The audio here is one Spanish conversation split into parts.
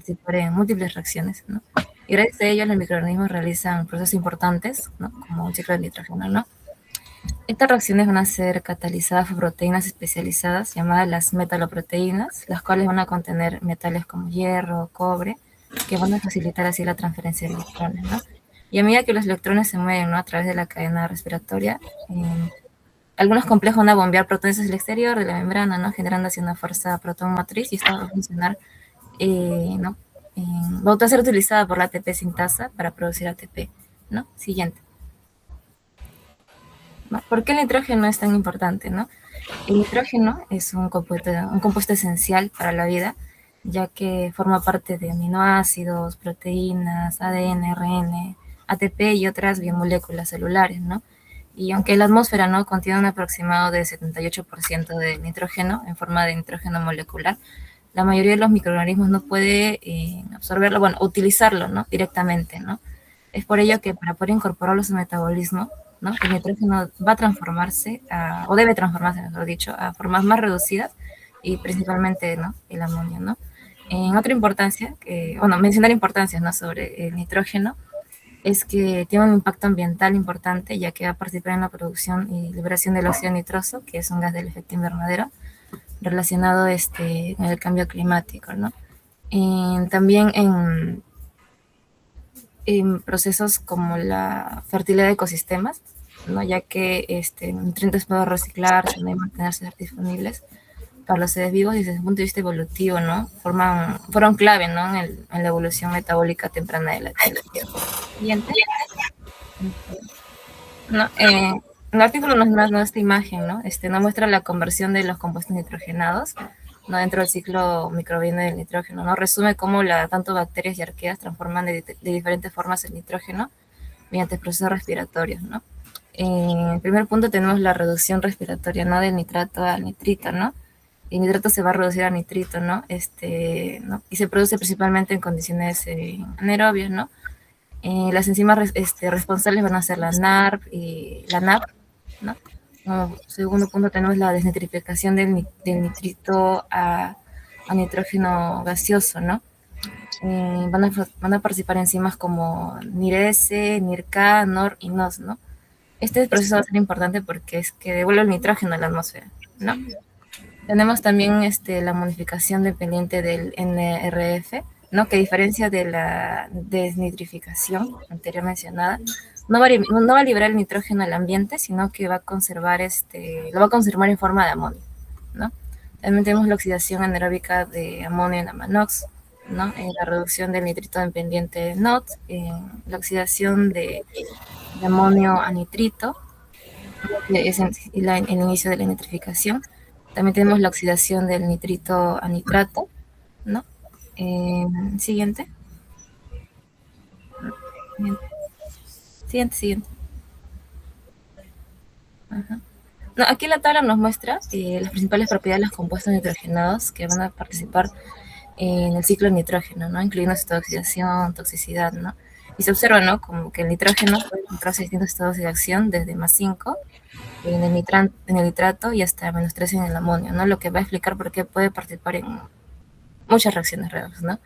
participar en múltiples reacciones, ¿no? Y gracias a ello los microorganismos realizan procesos importantes, ¿no? Como un ciclo de nitrógeno, ¿no? Estas reacciones van a ser catalizadas por proteínas especializadas llamadas las metaloproteínas, las cuales van a contener metales como hierro, cobre, que van a facilitar así la transferencia de electrones, ¿no? Y a medida que los electrones se mueven, ¿no?, a través de la cadena respiratoria, algunos complejos van a bombear protones hacia el exterior de la membrana, ¿no?, generando así una fuerza protón motriz, y esta va a funcionar, ¿no? Va a ser utilizada por la ATP sintasa para producir ATP, ¿no? Siguiente. ¿No? ¿Por qué el nitrógeno es tan importante, no? El nitrógeno es un compuesto esencial para la vida, ya que forma parte de aminoácidos, proteínas, ADN, ARN, ATP y otras biomoléculas celulares, ¿no? Y aunque la atmósfera, ¿no?, contiene un aproximado de 78% de nitrógeno en forma de nitrógeno molecular, la mayoría de los microorganismos no puede absorberlo, bueno, utilizarlo, ¿no?, directamente, ¿no? Es por ello que para poder incorporarlo a su metabolismo, ¿no?, el nitrógeno va a transformarse, o debe transformarse, mejor dicho, a formas más reducidas, y principalmente, ¿no?, el amonio, ¿no? En otra importancia, mencionar importancias, ¿no?, sobre el nitrógeno, es que tiene un impacto ambiental importante, ya que va a participar en la producción y liberación del óxido nitroso, que es un gas del efecto invernadero, relacionado con el cambio climático, ¿no? También en procesos como la fertilidad de ecosistemas, ¿no?, ya que nutrientes pueden reciclarse, ¿no?, y mantenerse disponibles para los seres vivos, y desde el punto de vista evolutivo, ¿no?, fueron clave, ¿no?, en la evolución metabólica temprana de la Tierra. Siguiente. No, el artículo nos da esta imagen, ¿no? Nos muestra la conversión de los compuestos nitrogenados, ¿no?, dentro del ciclo microbiano del nitrógeno, ¿no? Resume cómo tanto bacterias y arqueas transforman de diferentes formas el nitrógeno mediante procesos respiratorios, ¿no? En el primer punto tenemos la reducción respiratoria, ¿no?, del nitrato al nitrito, ¿no? El nitrato se va a reducir a nitrito, ¿no? ¿No? Y se produce principalmente en condiciones anaerobias, ¿no? Las enzimas responsables van a ser la NARP y la NAP, ¿no? Como segundo punto tenemos la desnitrificación del nitrito a nitrógeno gaseoso, ¿no? Van a participar enzimas como NIRS, NIRK, NOR y NOS, ¿no? Este proceso va a ser importante porque es que devuelve el nitrógeno a la atmósfera, ¿no? Tenemos también la modificación dependiente del NRF, ¿no?, que a diferencia de la desnitrificación anterior mencionada, no va a liberar el nitrógeno al ambiente, sino que va a conservar lo va a conservar en forma de amonio, ¿no? También tenemos la oxidación anaeróbica de amonio en amanox, ¿no?, la reducción del nitrito dependiente NOT, la oxidación de amonio a nitrito, que es el inicio de la nitrificación. También tenemos la oxidación del nitrito a nitrato, ¿no? Siguiente. Siguiente. Ajá. No, aquí la tabla nos muestra las principales propiedades de los compuestos nitrogenados que van a participar en el ciclo de nitrógeno, ¿no?, incluyendo su oxidación, toxicidad, ¿no? Y se observa, ¿no?, como que el nitrógeno puede encontrarse en distintos estados de acción, desde +5 en el nitrato y hasta -3 en el amonio, ¿no? Lo que va a explicar por qué puede participar en muchas reacciones redox, ¿no?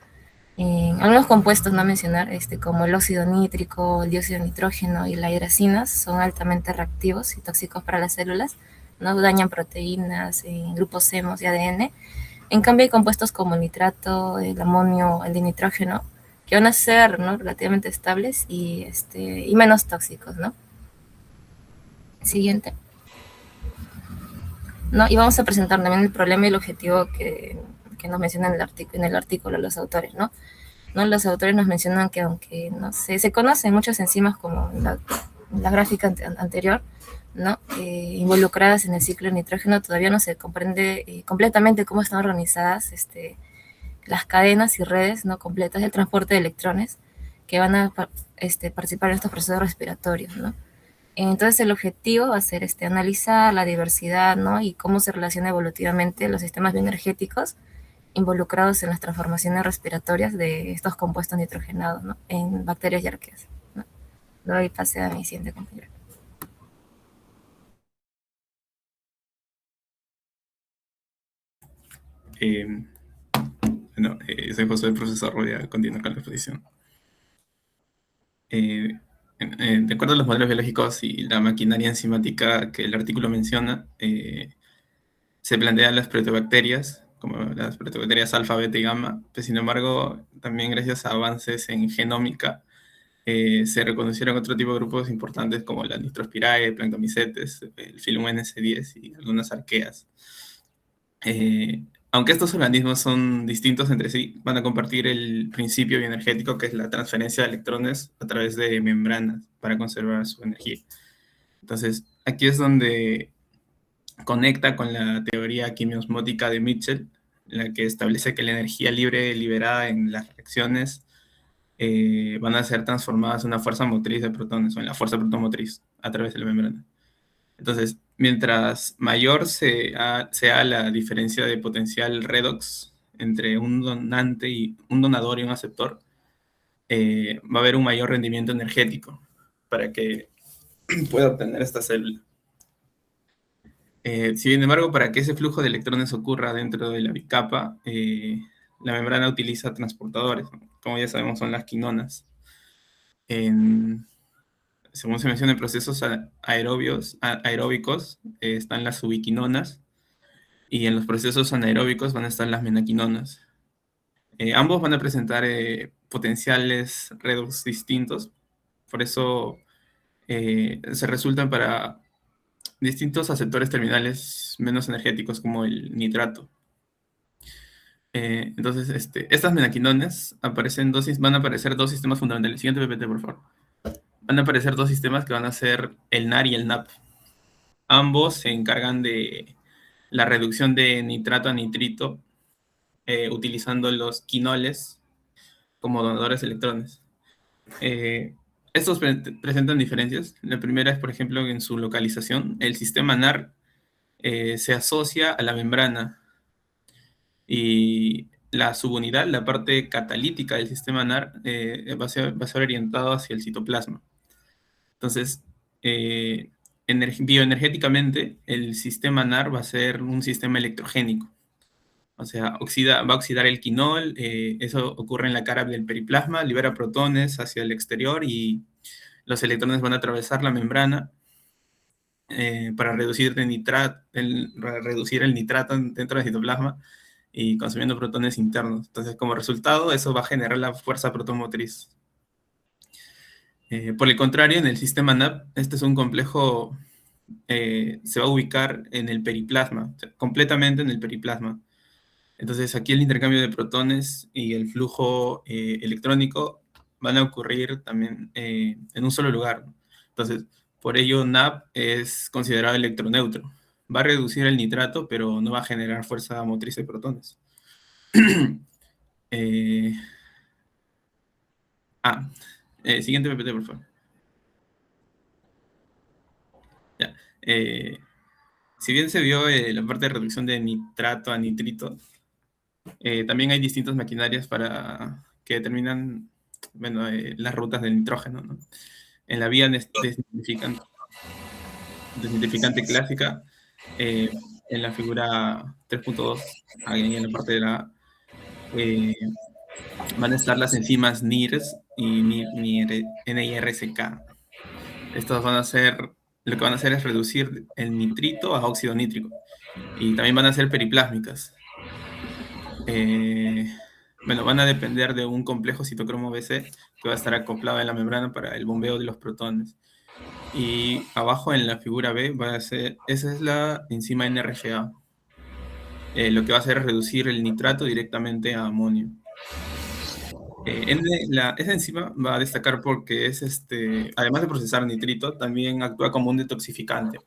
Algunos compuestos, no mencionar, como el óxido nítrico, el dióxido de nitrógeno y las hidracinas, son altamente reactivos y tóxicos para las células, ¿no? Dañan proteínas, grupos hemos y ADN. En cambio, hay compuestos como el nitrato, el amonio, el dinitrógeno, que van a ser, ¿no?, relativamente estables y menos tóxicos, ¿no? Siguiente. ¿No? Y vamos a presentar también el problema y el objetivo que nos mencionan en el artículo los autores, ¿no? Los autores nos mencionan que aunque no sé, se conocen muchas enzimas como la gráfica anterior, ¿no?, involucradas en el ciclo de nitrógeno, todavía no se comprende completamente cómo están organizadas las cadenas y redes no completas del transporte de electrones que van a participar en estos procesos respiratorios, ¿no? Entonces el objetivo va a ser analizar la diversidad, ¿no?, y cómo se relaciona evolutivamente los sistemas bioenergéticos involucrados en las transformaciones respiratorias de estos compuestos nitrogenados, ¿no?, en bacterias y arqueas, ¿no? Doy pase a mi siguiente compañero. Bueno, soy José, el profesor, voy a continuar con la exposición. Eh, de acuerdo a los modelos biológicos y la maquinaria enzimática que el artículo menciona, se plantean las proteobacterias, como las proteobacterias alfa, beta y gamma, pues sin embargo, también gracias a avances en genómica, se reconocieron otro tipo de grupos importantes como las Nitrospirae, Planctomicetes, el filum NS10 y algunas arqueas. Aunque estos organismos son distintos entre sí, van a compartir el principio bioenergético que es la transferencia de electrones a través de membranas para conservar su energía. Entonces, aquí es donde conecta con la teoría quimiosmótica de Mitchell, la que establece que la energía libre liberada en las reacciones van a ser transformadas en una fuerza motriz de protones o en la fuerza protomotriz a través de la membrana. Entonces, mientras mayor sea la diferencia de potencial redox entre un donante y un donador y un aceptor, va a haber un mayor rendimiento energético para que pueda obtener esta célula. Sin embargo, para que ese flujo de electrones ocurra dentro de la bicapa, la membrana utiliza transportadores, ¿no? Como ya sabemos, son las quinonas. En, Según se menciona en procesos aeróbicos, están las ubiquinonas, y en los procesos anaeróbicos van a estar las menaquinonas. Ambos van a presentar potenciales redox distintos, por eso se resultan para distintos aceptores terminales menos energéticos como el nitrato. Entonces, estas menaquinones van a aparecer dos sistemas fundamentales. Siguiente PPT, por favor. Van a aparecer dos sistemas que van a ser el NAR y el NAP. Ambos se encargan de la reducción de nitrato a nitrito utilizando los quinoles como donadores de electrones. Estos presentan diferencias. La primera es, por ejemplo, en su localización. El sistema NAR se asocia a la membrana y la subunidad, la parte catalítica del sistema NAR, va a ser orientado hacia el citoplasma. Entonces, bioenergéticamente, el sistema NAR va a ser un sistema electrogénico. O sea, va a oxidar el quinol, eso ocurre en la cara del periplasma, libera protones hacia el exterior y los electrones van a atravesar la membrana para reducir reducir el nitrato dentro del citoplasma y consumiendo protones internos. Entonces, como resultado, eso va a generar la fuerza protomotriz. Por el contrario, en el sistema NAP, este es un complejo, se va a ubicar en el periplasma, o sea, completamente en el periplasma. Entonces, aquí el intercambio de protones y el flujo electrónico van a ocurrir también en un solo lugar. Entonces, por ello, NAP es considerado electroneutro. Va a reducir el nitrato, pero no va a generar fuerza motriz de protones. eh, Siguiente PPT, por favor. Ya. Si bien se vio la parte de reducción de nitrato a nitrito, también hay distintas maquinarias para que determinan, bueno, las rutas del nitrógeno, ¿no? En la vía desnitrificante clásica, en la figura 3.2, ahí en la parte de la eh, van a estar las enzimas NIRS y NIRSK. Estos lo que van a hacer es reducir el nitrito a óxido nítrico y también van a ser periplásmicas. Bueno, van a depender de un complejo citocromo BC que va a estar acoplado en la membrana para el bombeo de los protones. Y abajo en la figura B esa es la enzima NRGA. Lo que va a hacer es reducir el nitrato directamente a amonio. Esa enzima va a destacar porque además de procesar nitrito, también actúa como un detoxificante.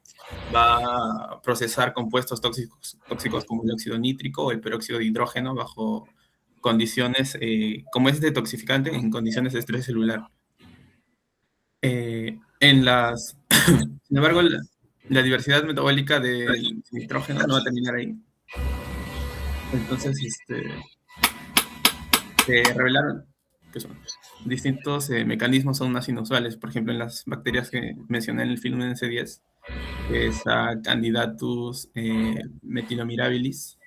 Va a procesar compuestos tóxicos como el óxido nítrico o el peróxido de hidrógeno bajo condiciones, como es detoxificante en condiciones de estrés celular. Sin embargo, la diversidad metabólica del nitrógeno no va a terminar ahí. Entonces, se revelaron que son distintos mecanismos aún más inusuales. Por ejemplo, en las bacterias que mencioné en el film NC10, que es a Candidatus metilomirabilis,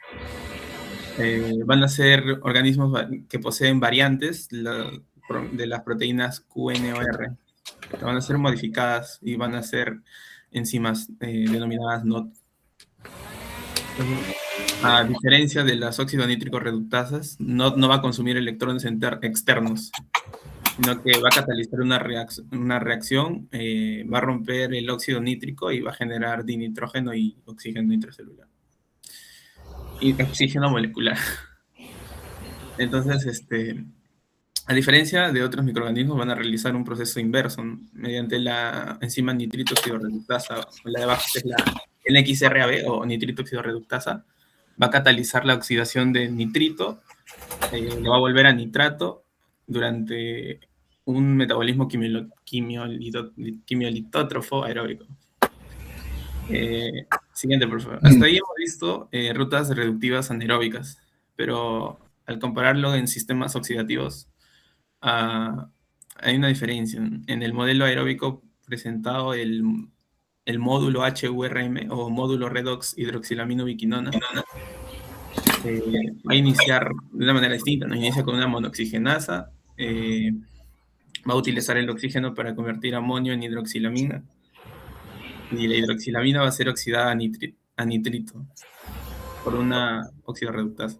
Van a ser organismos que poseen variantes de las proteínas QNOR. Van a ser modificadas y van a ser enzimas denominadas NOT. Entonces, a diferencia de las óxido nítrico reductasas, no va a consumir electrones externos, sino que va a catalizar una reacción, va a romper el óxido nítrico y va a generar dinitrógeno y oxígeno intracelular. Y oxígeno molecular. Entonces, a diferencia de otros microorganismos, van a realizar un proceso inverso, ¿no? Mediante la enzima nitrito oxidorreductasa, la de abajo, que es la NXRAB o nitrito oxidorreductasa, va a catalizar la oxidación de nitrito, lo va a volver a nitrato durante un metabolismo quimiolitótrofo aeróbico. Siguiente, por favor. Hasta ahí hemos visto rutas reductivas anaeróbicas, pero al compararlo en sistemas oxidativos, hay una diferencia. En el modelo aeróbico presentado, el módulo HURM o módulo redox hidroxilaminobiquinona va a iniciar de una manera distinta, ¿no? Inicia con una monoxigenasa, va a utilizar el oxígeno para convertir amonio en hidroxilamina, y la hidroxilamina va a ser oxidada a nitrito por una oxidorreductasa.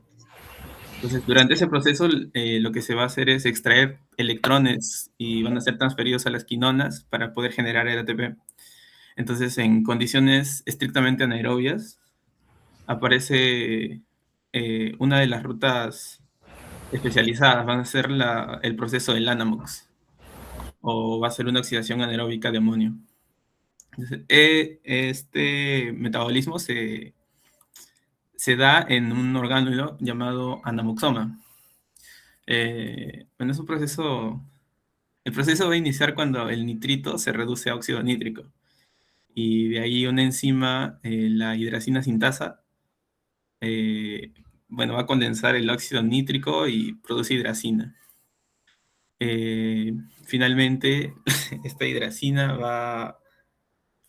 Entonces, durante ese proceso, lo que se va a hacer es extraer electrones y van a ser transferidos a las quinonas para poder generar el ATP. Entonces, en condiciones estrictamente anaerobias, aparece una de las rutas especializadas, van a ser el proceso del Anamox, o va a ser una oxidación anaeróbica de amonio. Entonces, este metabolismo se da en un orgánulo llamado anamoxoma. Bueno, es un proceso. El proceso va a iniciar cuando el nitrito se reduce a óxido nítrico. Y de ahí una enzima, la hidracina sintasa, bueno, va a condensar el óxido nítrico y produce hidracina. Finalmente, esta hidracina va a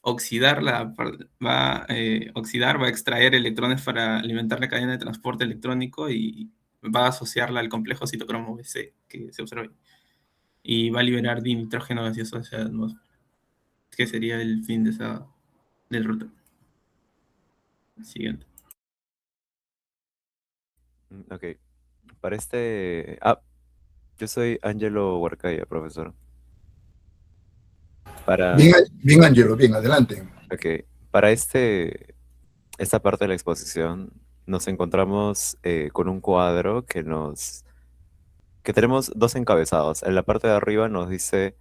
oxidar, va a extraer electrones para alimentar la cadena de transporte electrónico y va a asociarla al complejo citocromo BC que se observa ahí. Y va a liberar dinitrógeno gaseoso hacia la atmósfera, que sería el fin del ruta. Siguiente. Ok. Para yo soy Angelo Huarcaya, profesor. Para, Bien, bien, Angelo, bien, adelante. ok. Para esta parte de la exposición nos encontramos con un cuadro que tenemos dos encabezados. En la parte de arriba nos dice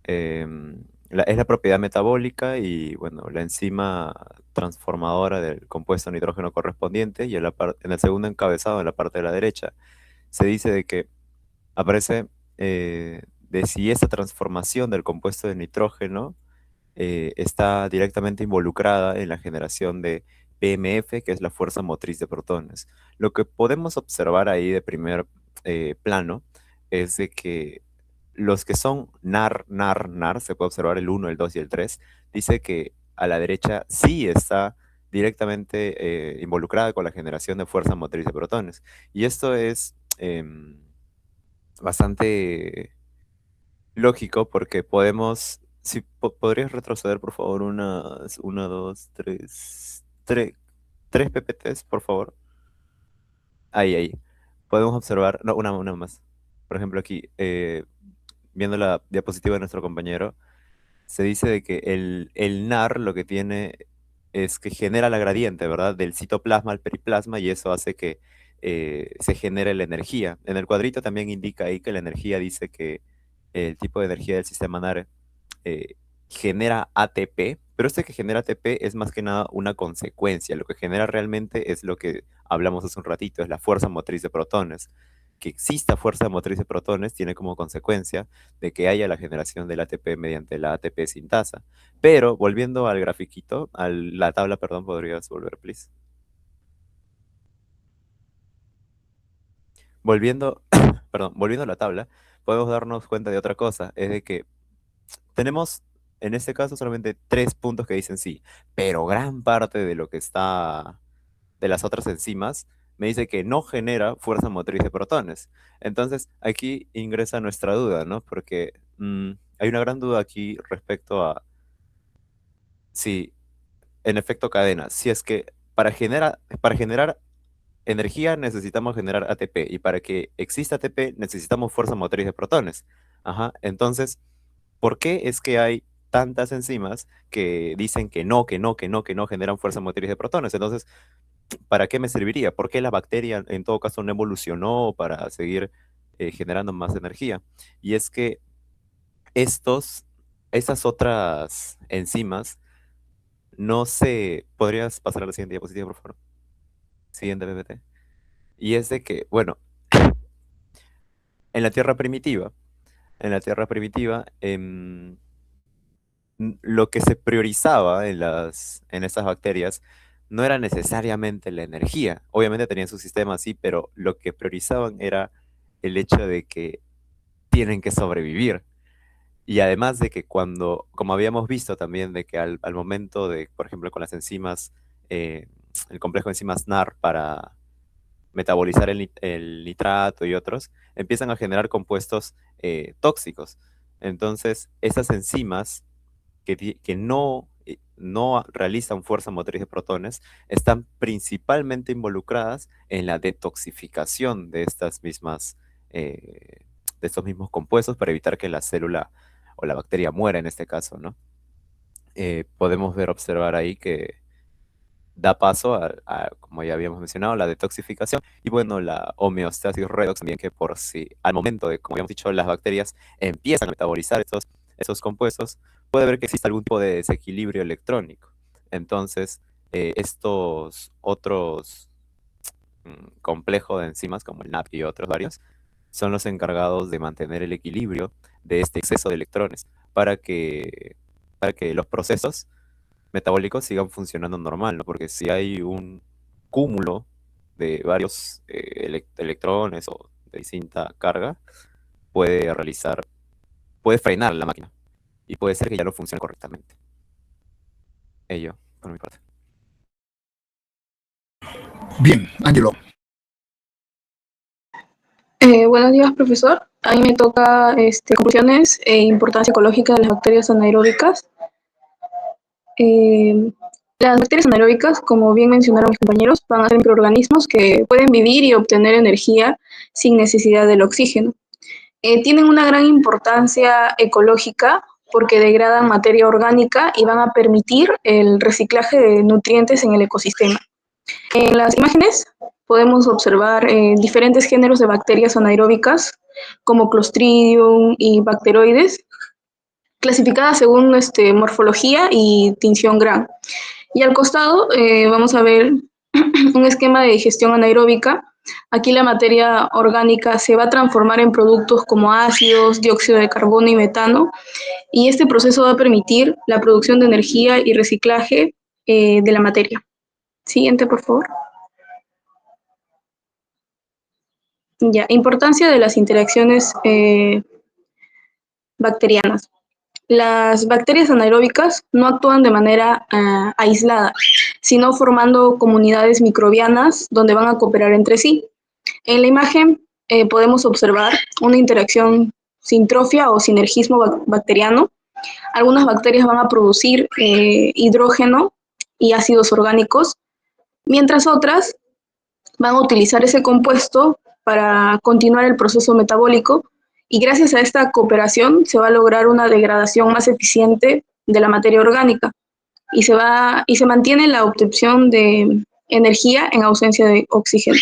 es la propiedad metabólica y bueno, la enzima transformadora del compuesto nitrógeno correspondiente, y en el segundo encabezado, en la parte de la derecha, se dice de que aparece de si esta transformación del compuesto de nitrógeno está directamente involucrada en la generación de PMF, que es la fuerza motriz de protones. Lo que podemos observar ahí de primer plano es de que los que son NAR, se puede observar el 1, el 2 y el 3, dice que a la derecha sí está directamente involucrada con la generación de fuerza motriz de protones. Y esto es bastante lógico porque podemos, si podrías retroceder por favor una, dos, tres PPTs, por favor. Ahí. Podemos observar, no, una más. Por ejemplo, aquí, viendo la diapositiva de nuestro compañero, se dice de que el NAR lo que tiene es que genera la gradiente, ¿verdad? Del citoplasma al periplasma, y eso hace que se genere la energía. En el cuadrito también indica ahí que la energía dice que el tipo de energía del sistema NAR eh, genera ATP, pero este que genera ATP es más que nada una consecuencia. Lo que genera realmente es lo que hablamos hace un ratito, es la fuerza motriz de protones. Que exista fuerza motriz de protones tiene como consecuencia de que haya la generación del ATP mediante la ATP sintasa. Pero volviendo al grafiquito, a la tabla, perdón, ¿podrías volver, please? Volviendo, perdón, volviendo a la tabla, podemos darnos cuenta de otra cosa, es de que tenemos en este caso solamente 3 puntos que dicen sí, pero gran parte de lo que está de las otras enzimas me dice que no genera fuerza motriz de protones. Entonces, aquí ingresa nuestra duda, ¿no? Porque hay una gran duda aquí respecto a si, en efecto cadena, si es que para generar energía necesitamos generar ATP y para que exista ATP necesitamos fuerza motriz de protones. Ajá. Entonces, ¿por qué es que hay tantas enzimas que dicen que no, que no, que no, que no generan fuerza motriz de protones? Entonces, ¿para qué me serviría? ¿Por qué la bacteria en todo caso no evolucionó para seguir generando más energía? Y es que estos, esas otras enzimas no se... ¿Podrías pasar a la siguiente diapositiva, por favor? Siguiente PPT. Y es de que, bueno, en la Tierra primitiva, en la Tierra primitiva, lo que se priorizaba en estas bacterias no era necesariamente la energía. Obviamente tenían su sistema así, pero lo que priorizaban era el hecho de que tienen que sobrevivir. Y además de que cuando, como habíamos visto también, de que al momento de, por ejemplo, con las enzimas, el complejo de enzimas NAR para metabolizar el nitrato y otros, empiezan a generar compuestos tóxicos. Entonces, esas enzimas que no realizan fuerza motriz de protones están principalmente involucradas en la detoxificación de de estos mismos compuestos para evitar que la célula o la bacteria muera en este caso, ¿no? Podemos observar ahí que da paso como ya habíamos mencionado, la detoxificación y bueno, la homeostasis redox también, que por si al momento de, como habíamos dicho, las bacterias empiezan a metabolizar esos compuestos, puede haber que exista algún tipo de desequilibrio electrónico. Entonces, estos otros complejos de enzimas, como el NAP y otros varios, son los encargados de mantener el equilibrio de este exceso de electrones para que los procesos metabólicos sigan funcionando normal, ¿no? Porque si hay un cúmulo de varios electrones o de distinta carga, puede frenar la máquina y puede ser que ya no funcione correctamente. Ello, por mi parte. Bien, Ángelo. Buenos días, profesor. A mí me toca conclusiones e importancia ecológica de las bacterias anaeróbicas. Las bacterias anaeróbicas, como bien mencionaron mis compañeros, van a ser microorganismos que pueden vivir y obtener energía sin necesidad del oxígeno. Tienen una gran importancia ecológica porque degradan materia orgánica y van a permitir el reciclaje de nutrientes en el ecosistema. En las imágenes podemos observar diferentes géneros de bacterias anaeróbicas como Clostridium y Bacteroides, clasificadas según morfología y tinción Gram. Y al costado vamos a ver un esquema de digestión anaeróbica. Aquí la materia orgánica se va a transformar en productos como ácidos, dióxido de carbono y metano, y este proceso va a permitir la producción de energía y reciclaje de la materia. Siguiente, por favor. Ya, importancia de las interacciones bacterianas. Las bacterias anaeróbicas no actúan de manera aislada, sino formando comunidades microbianas donde van a cooperar entre sí. En la imagen podemos observar una interacción sintrofia o sinergismo bacteriano. Algunas bacterias van a producir hidrógeno y ácidos orgánicos, mientras otras van a utilizar ese compuesto para continuar el proceso metabólico, y gracias a esta cooperación se va a lograr una degradación más eficiente de la materia orgánica y se mantiene la obtención de energía en ausencia de oxígeno.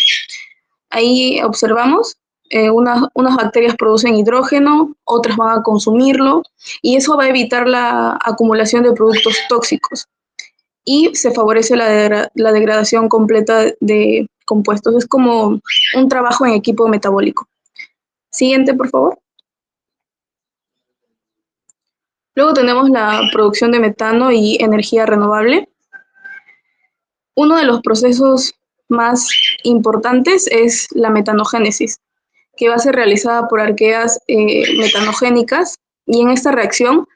Ahí observamos unas bacterias producen hidrógeno, otras van a consumirlo y eso va a evitar la acumulación de productos tóxicos y se favorece la degradación completa de compuestos. Es como un trabajo en equipo metabólico. Siguiente, por favor. Luego tenemos la producción de metano y energía renovable. Uno de los procesos más importantes es la metanogénesis, que va a ser realizada por arqueas metanogénicas, y en esta reacción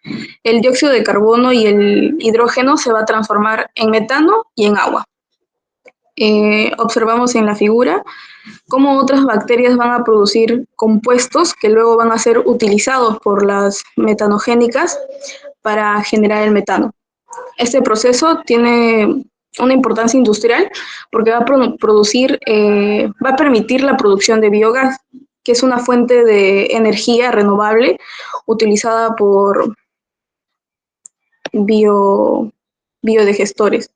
el dióxido de carbono y el hidrógeno se va a transformar en metano y en agua. observamos en la figura cómo otras bacterias van a producir compuestos que luego van a ser utilizados por las metanogénicas para generar el metano. Este proceso tiene una importancia industrial porque va a va a permitir la producción de biogás, que es una fuente de energía renovable utilizada por biodigestores.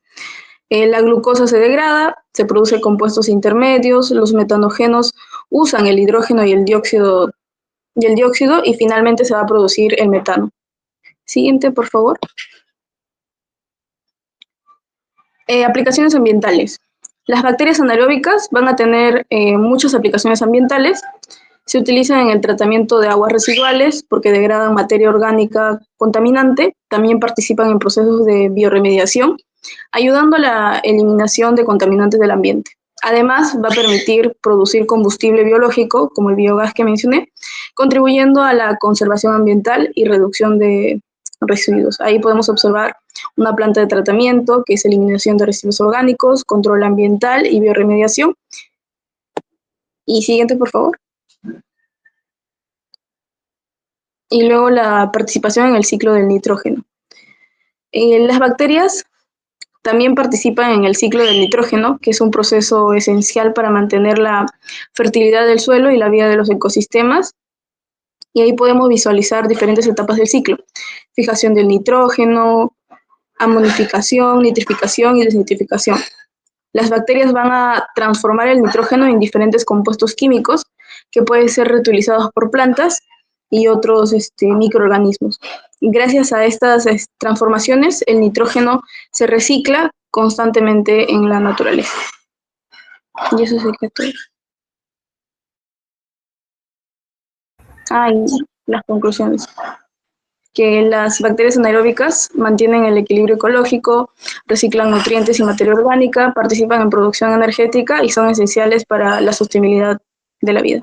La glucosa se degrada, se producen compuestos intermedios, los metanógenos usan el hidrógeno y el dióxido y finalmente se va a producir el metano. Siguiente, por favor. Aplicaciones ambientales. Las bacterias anaeróbicas van a tener muchas aplicaciones ambientales. Se utilizan en el tratamiento de aguas residuales porque degradan materia orgánica contaminante. También participan en procesos de bioremediación, ayudando a la eliminación de contaminantes del ambiente. Además, va a permitir producir combustible biológico, como el biogás que mencioné, contribuyendo a la conservación ambiental y reducción de residuos. Ahí podemos observar una planta de tratamiento, que es eliminación de residuos orgánicos, control ambiental y bioremediación. Y siguiente, por favor. Y luego la participación en el ciclo del nitrógeno. Las bacterias también participan en el ciclo del nitrógeno, que es un proceso esencial para mantener la fertilidad del suelo y la vida de los ecosistemas. Y ahí podemos visualizar diferentes etapas del ciclo. Fijación del nitrógeno, amonificación, nitrificación y desnitrificación. Las bacterias van a transformar el nitrógeno en diferentes compuestos químicos que pueden ser reutilizados por plantas y otros microorganismos. Gracias a estas transformaciones, el nitrógeno se recicla constantemente en la naturaleza. Y eso sería todo. Y las conclusiones. Que las bacterias anaeróbicas mantienen el equilibrio ecológico, reciclan nutrientes y materia orgánica, participan en producción energética y son esenciales para la sostenibilidad de la vida.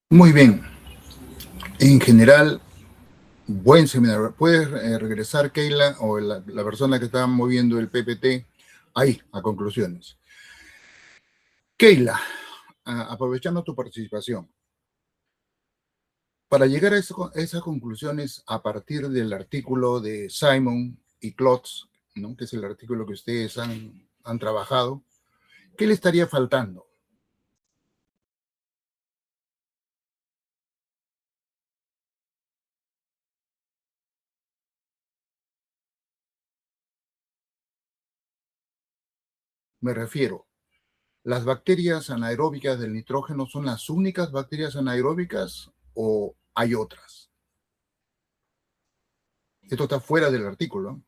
Muy bien. En general, buen seminario. ¿Puedes regresar, Keila, o la persona que estaba moviendo el PPT, ahí, a conclusiones? Keila, aprovechando tu participación, para llegar a esas conclusiones a partir del artículo de Simon y Klotz, ¿no?, que es el artículo que ustedes han trabajado, ¿qué le estaría faltando? Me refiero, ¿las bacterias anaeróbicas del nitrógeno son las únicas bacterias anaeróbicas o hay otras? Esto está fuera del artículo.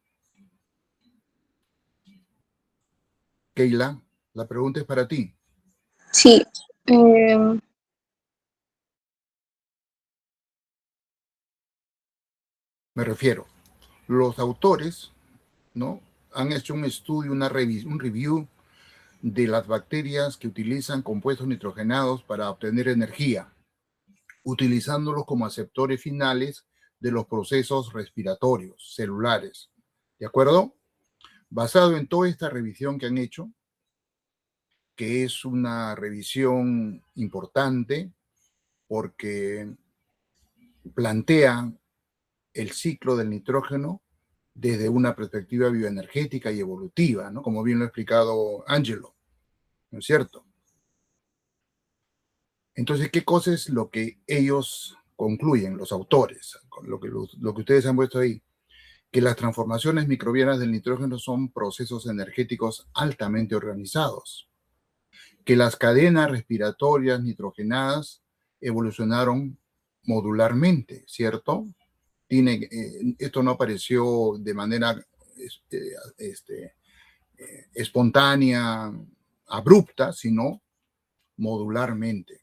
Keila, la pregunta es para ti. Sí. Me refiero, los autores, ¿no?, han hecho un estudio, un review de las bacterias que utilizan compuestos nitrogenados para obtener energía, utilizándolos como aceptores finales de los procesos respiratorios celulares. ¿De acuerdo? Basado en toda esta revisión que han hecho, que es una revisión importante porque plantea el ciclo del nitrógeno desde una perspectiva bioenergética y evolutiva, ¿no?, como bien lo ha explicado Angelo, ¿no es cierto? Entonces, ¿qué cosa es lo que ellos concluyen, los autores, con lo que ustedes han puesto ahí? Que las transformaciones microbianas del nitrógeno son procesos energéticos altamente organizados, que las cadenas respiratorias nitrogenadas evolucionaron modularmente, ¿cierto? Esto no apareció de manera espontánea, abrupta, sino modularmente.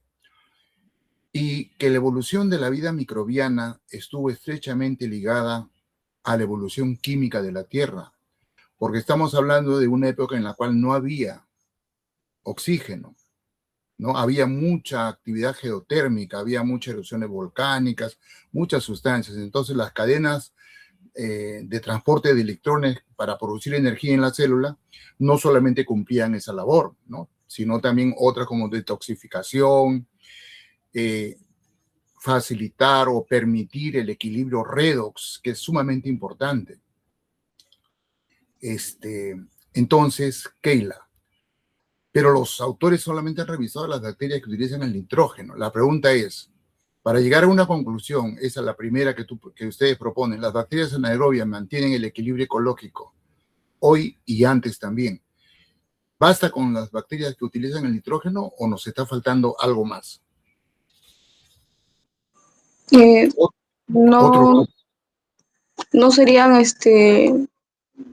Y que la evolución de la vida microbiana estuvo estrechamente ligada a la evolución química de la Tierra, porque estamos hablando de una época en la cual no había oxígeno, ¿no? Había mucha actividad geotérmica, había muchas erupciones volcánicas, muchas sustancias. Entonces las cadenas de transporte de electrones para producir energía en la célula, no solamente cumplían esa labor, ¿no? Sino también otras como detoxificación, facilitar o permitir el equilibrio redox, que es sumamente importante. Entonces, Keila, pero los autores solamente han revisado las bacterias que utilizan el nitrógeno. La pregunta es, para llegar a una conclusión, esa es la primera que ustedes proponen, las bacterias anaerobias mantienen el equilibrio ecológico, hoy y antes también. ¿Basta con las bacterias que utilizan el nitrógeno o nos está faltando algo más? No, no serían,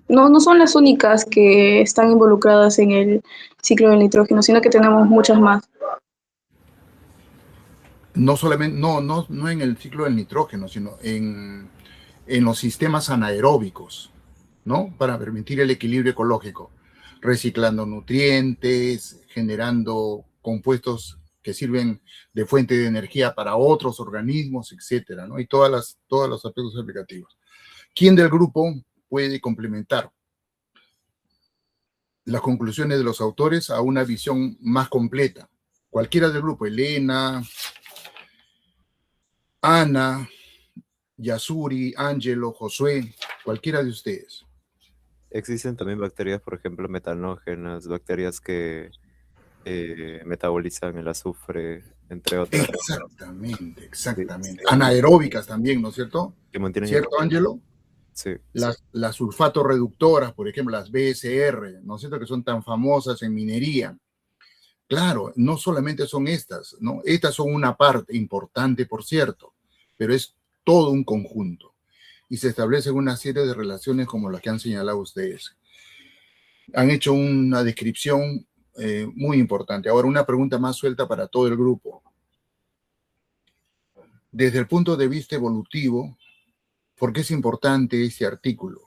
no son las únicas que están involucradas en el ciclo del nitrógeno, sino que tenemos muchas más. No solamente, no en el ciclo del nitrógeno, sino en los sistemas anaeróbicos, ¿no? Para permitir el equilibrio ecológico, reciclando nutrientes, generando compuestos que sirven de fuente de energía para otros organismos, etcétera, ¿no? Y todos los aspectos aplicativos. ¿Quién del grupo puede complementar las conclusiones de los autores a una visión más completa? Cualquiera del grupo, Elena, Ana, Yasuri, Ángelo, Josué, cualquiera de ustedes. Existen también bacterias, por ejemplo, metanógenas, bacterias que metabolizan el azufre, entre otras. Exactamente. Sí. Anaeróbicas también, ¿no es cierto? Que mantienen ¿Cierto, Ángelo? Sí. Las sulfato reductoras, por ejemplo, las BSR, ¿no es cierto? Que son tan famosas en minería. Claro, no solamente son estas, ¿no? Estas son una parte importante, por cierto, pero es todo un conjunto. Y se establecen una serie de relaciones como las que han señalado ustedes. Han hecho una descripción muy importante. Ahora, una pregunta más suelta para todo el grupo. Desde el punto de vista evolutivo, ¿por qué es importante este artículo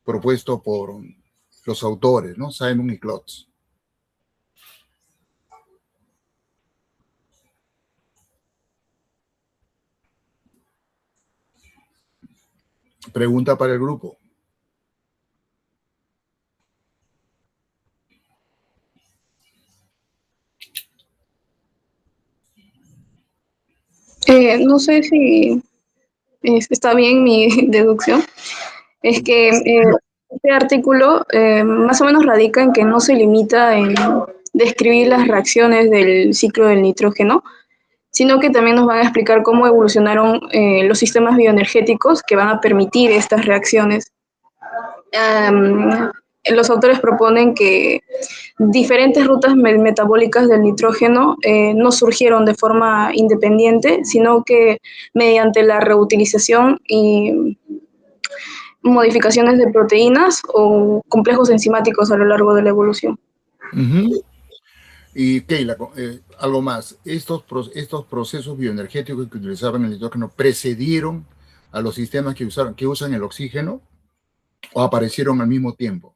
propuesto por los autores, ¿no? Simon y Klotz? Pregunta para el grupo. No sé si está bien mi deducción. Es que este artículo más o menos radica en que no se limita en describir las reacciones del ciclo del nitrógeno, sino que también nos van a explicar cómo evolucionaron los sistemas bioenergéticos que van a permitir estas reacciones. Los autores proponen que diferentes rutas metabólicas del nitrógeno no surgieron de forma independiente, sino que mediante la reutilización y modificaciones de proteínas o complejos enzimáticos a lo largo de la evolución. Y Keila, algo más. Estos procesos bioenergéticos que utilizaban el nitrógeno precedieron a los sistemas que usan el oxígeno o aparecieron al mismo tiempo.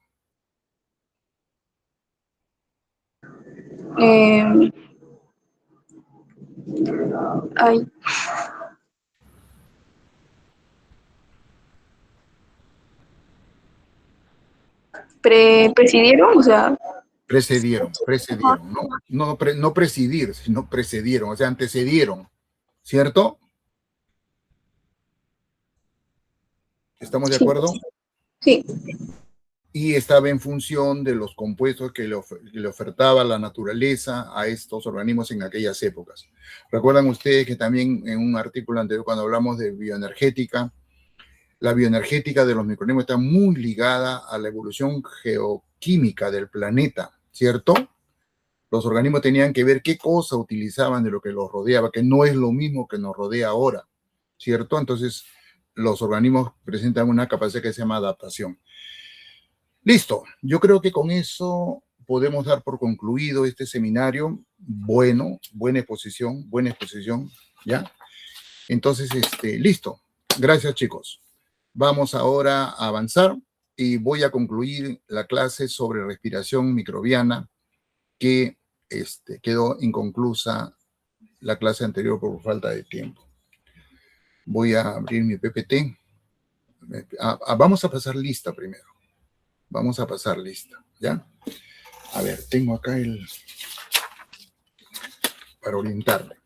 ¿Presidieron? O sea... Precedieron, no presidir, sino precedieron, o sea, antecedieron, ¿cierto? ¿Estamos de acuerdo? Sí. Y estaba en función de los compuestos que le ofertaba la naturaleza a estos organismos en aquellas épocas. Recuerdan ustedes que también en un artículo anterior, cuando hablamos de bioenergética, la bioenergética de los microorganismos está muy ligada a la evolución geoquímica del planeta, ¿cierto? Los organismos tenían que ver qué cosa utilizaban de lo que los rodeaba, que no es lo mismo que nos rodea ahora, ¿cierto? Entonces, los organismos presentan una capacidad que se llama adaptación. Listo, yo creo que con eso podemos dar por concluido este seminario. Bueno, buena exposición, ¿ya? Entonces, listo. Gracias, chicos. Vamos ahora a avanzar y voy a concluir la clase sobre respiración microbiana que quedó inconclusa la clase anterior por falta de tiempo. Voy a abrir mi PPT. Vamos a pasar lista primero. Vamos a pasar lista, ¿ya? A ver, tengo acá para orientarme.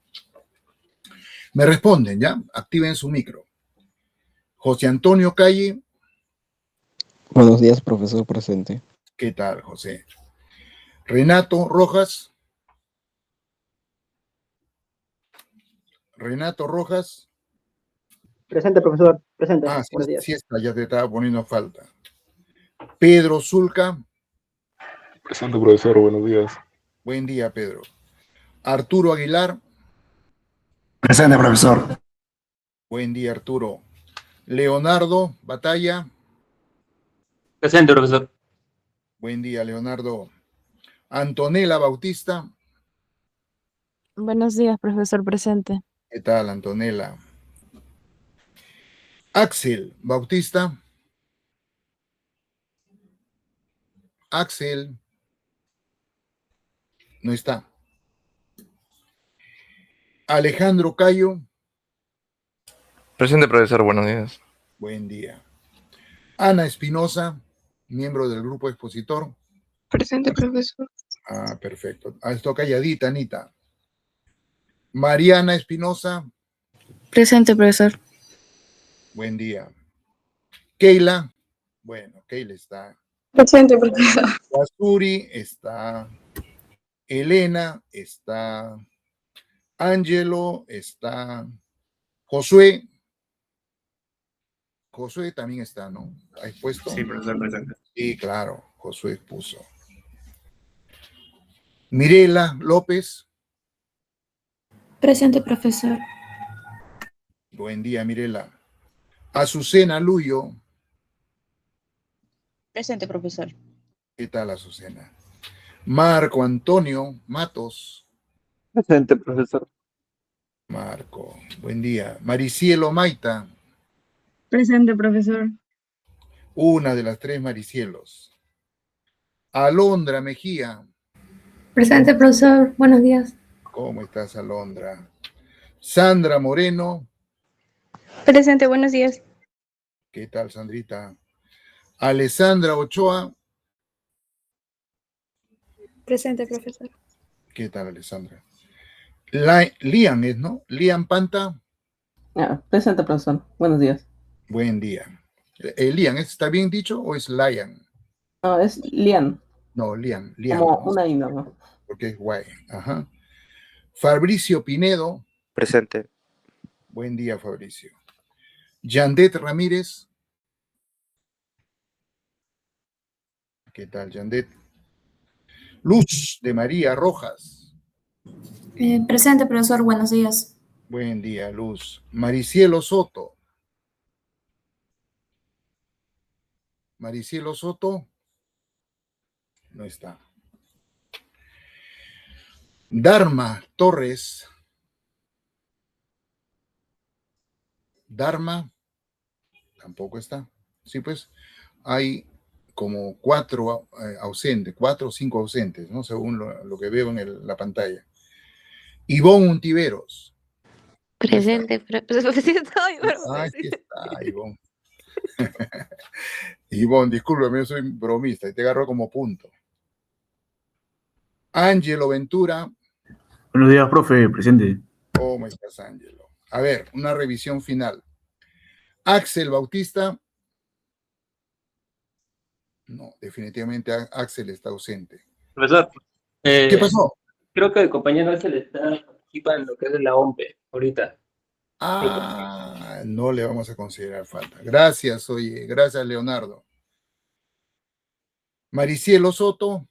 Me responden, ¿ya? Activen su micro. José Antonio Calle. Buenos días, profesor presente. ¿Qué tal, José? Renato Rojas. Renato Rojas. Presente, profesor. Presente. Ah, Buenos días. sí está, ya te estaba poniendo falta. Pedro Zulca. Presente, profesor, buenos días. Buen día, Pedro. Arturo Aguilar. Presente, profesor. Buen día, Arturo. Leonardo Batalla. Presente, profesor. Buen día, Leonardo. Antonella Bautista. Buenos días, profesor presente. ¿Qué tal, Antonella? Axel Bautista. Axel. No está. Alejandro Cayo. Presente, profesor, buenos días. Buen día. Ana Espinosa, miembro del grupo expositor. Presente, profesor. Ah, perfecto. Esto calladita, Anita. Mariana Espinosa. Presente, profesor. Buen día. Keila. Bueno, Keila está. Presente, profesor. Asturi está. Elena está. Ángelo está. Josué. Josué también está, ¿no? ¿Has puesto? Sí, profesor, presente. Sí, claro. Josué puso. Mirela López. Presente, profesor. Buen día, Mirela. Azucena Luyo. Presente, profesor. ¿Qué tal, Azucena? Marco Antonio Matos. Presente, profesor. Marco, buen día. Maricielo Maita. Presente, profesor. Una de las tres Maricielos. Alondra Mejía. Presente, profesor. Buenos días. ¿Cómo estás, Alondra? Sandra Moreno. Presente, buenos días. ¿Qué tal, Sandrita? Alessandra Ochoa. Presente, profesor. ¿Qué tal, Alessandra? Lian es, ¿no? Lian Panta. Presente, profesor. Buenos días. Buen día. Lian, ¿está bien dicho o es Lian? No, es Lian. No, Lian. Como ¿no? una I, ¿no? Porque es guay. Ajá. Fabricio Pinedo. Presente. Buen día, Fabricio. Yandet Ramírez. ¿Qué tal, Yandet? Luz de María Rojas. Presente, profesor. Buenos días. Buen día, Luz. Maricielo Soto. Maricielo Soto. No está. Dharma Torres. Dharma. Tampoco está. Sí, pues hay como 4 ausentes, 4 o 5 ausentes, ¿no? Según lo que veo en la pantalla. Ivonne Untiveros. Presente, profesor. Ah, aquí está, Ivonne. Ivonne, discúlpame, yo soy bromista y te agarro como punto. Ángelo Ventura. Buenos días, profe, presente. ¿Cómo estás, Ángelo? A ver, una revisión final. Axel Bautista. No, definitivamente Axel está ausente. Profesor. ¿Qué pasó? Creo que el compañero Axel está participa en lo que es la OMPE ahorita. Ah, no le vamos a considerar falta. Gracias, oye. Gracias, Leonardo. Maricielo Soto.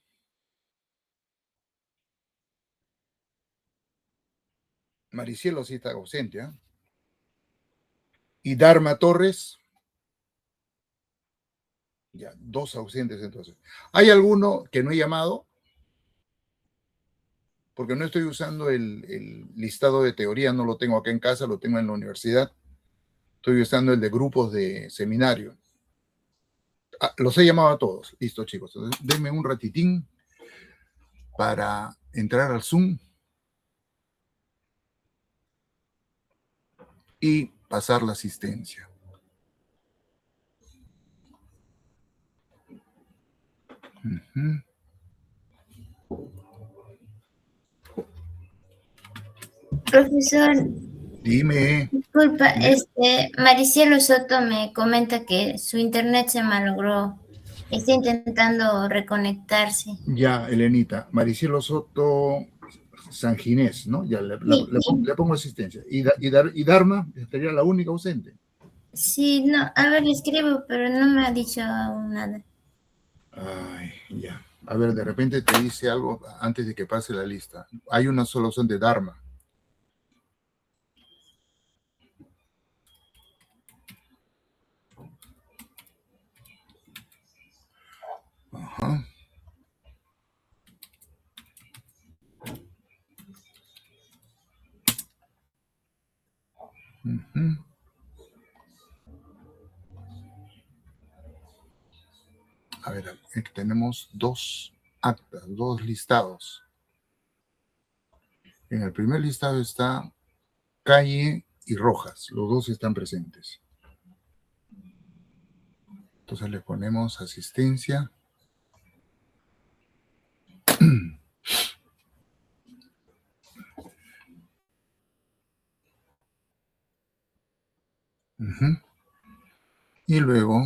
Maricielo sí está ausente, ¿eh? Y Dharma Torres. Ya, 2 ausentes entonces. ¿Hay alguno que no he llamado? Porque no estoy usando el listado de teoría, no lo tengo acá en casa, lo tengo en la universidad. Estoy usando el de grupos de seminario. Los he llamado a todos. Listo, chicos. Entonces, denme un ratitín para entrar al Zoom y pasar la asistencia. Ujú. Profesor, Dime. disculpa, Dime. Maricielo Soto me comenta que su internet se malogró. Está intentando reconectarse. Ya, Elenita. Maricielo Soto San Ginés, ¿no? Ya Sí, le pongo asistencia. Y Dharma estaría la única ausente. sí, no, a ver, le escribo, pero no me ha dicho aún nada. Ay, ya. A ver, de repente te dice algo antes de que pase la lista. Hay una sola opción de Dharma. Ajá. Ujú. A ver, aquí tenemos dos actas, dos listados. En el primer listado está Calle y Rojas. Los dos están presentes. Entonces le ponemos asistencia. Ujú. Y luego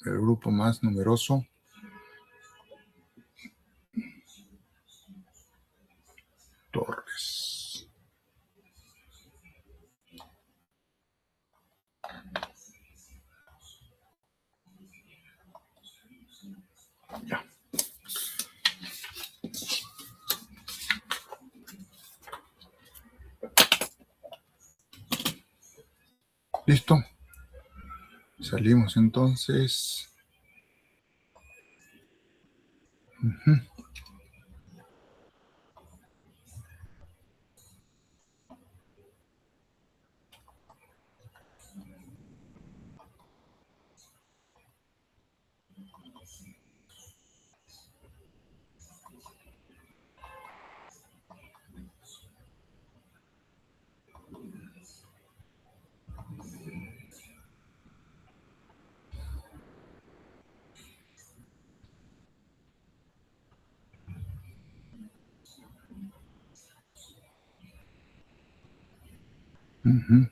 el grupo más numeroso, Torres. Ya. ¿Listo? Salimos entonces. Ujú. Ujú.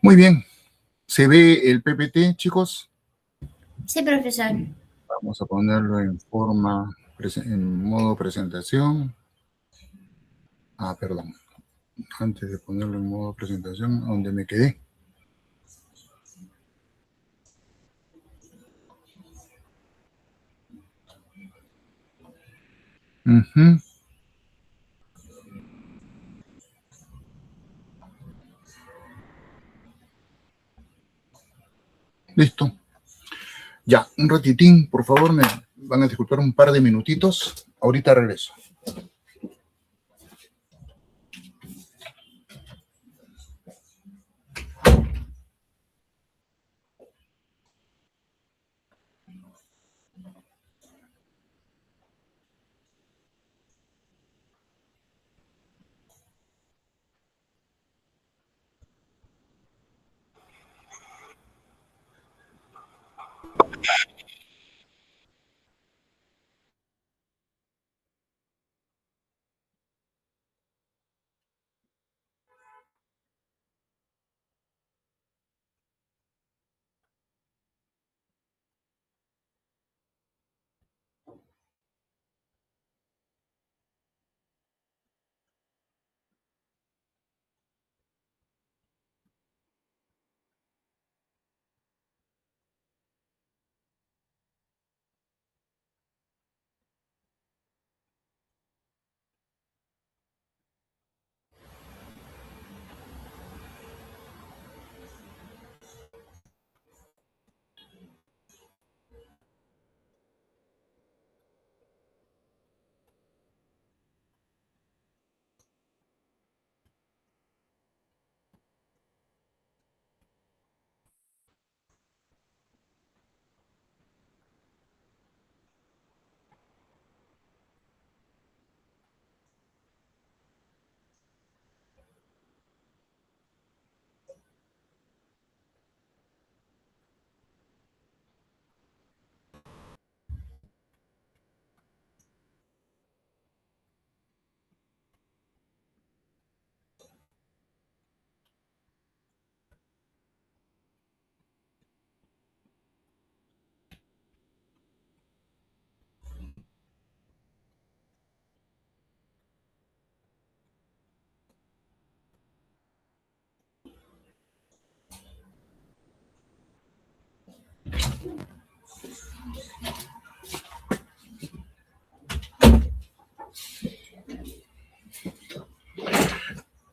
Muy bien. ¿Se ve el PPT, chicos? Sí, profesor. Vamos a ponerlo en en modo presentación. Ah, perdón. Antes de ponerlo en modo presentación, ¿dónde me quedé? Ujú. Listo. Ya, un ratitín, por favor, me van a disculpar un par de minutitos. Ahorita regreso.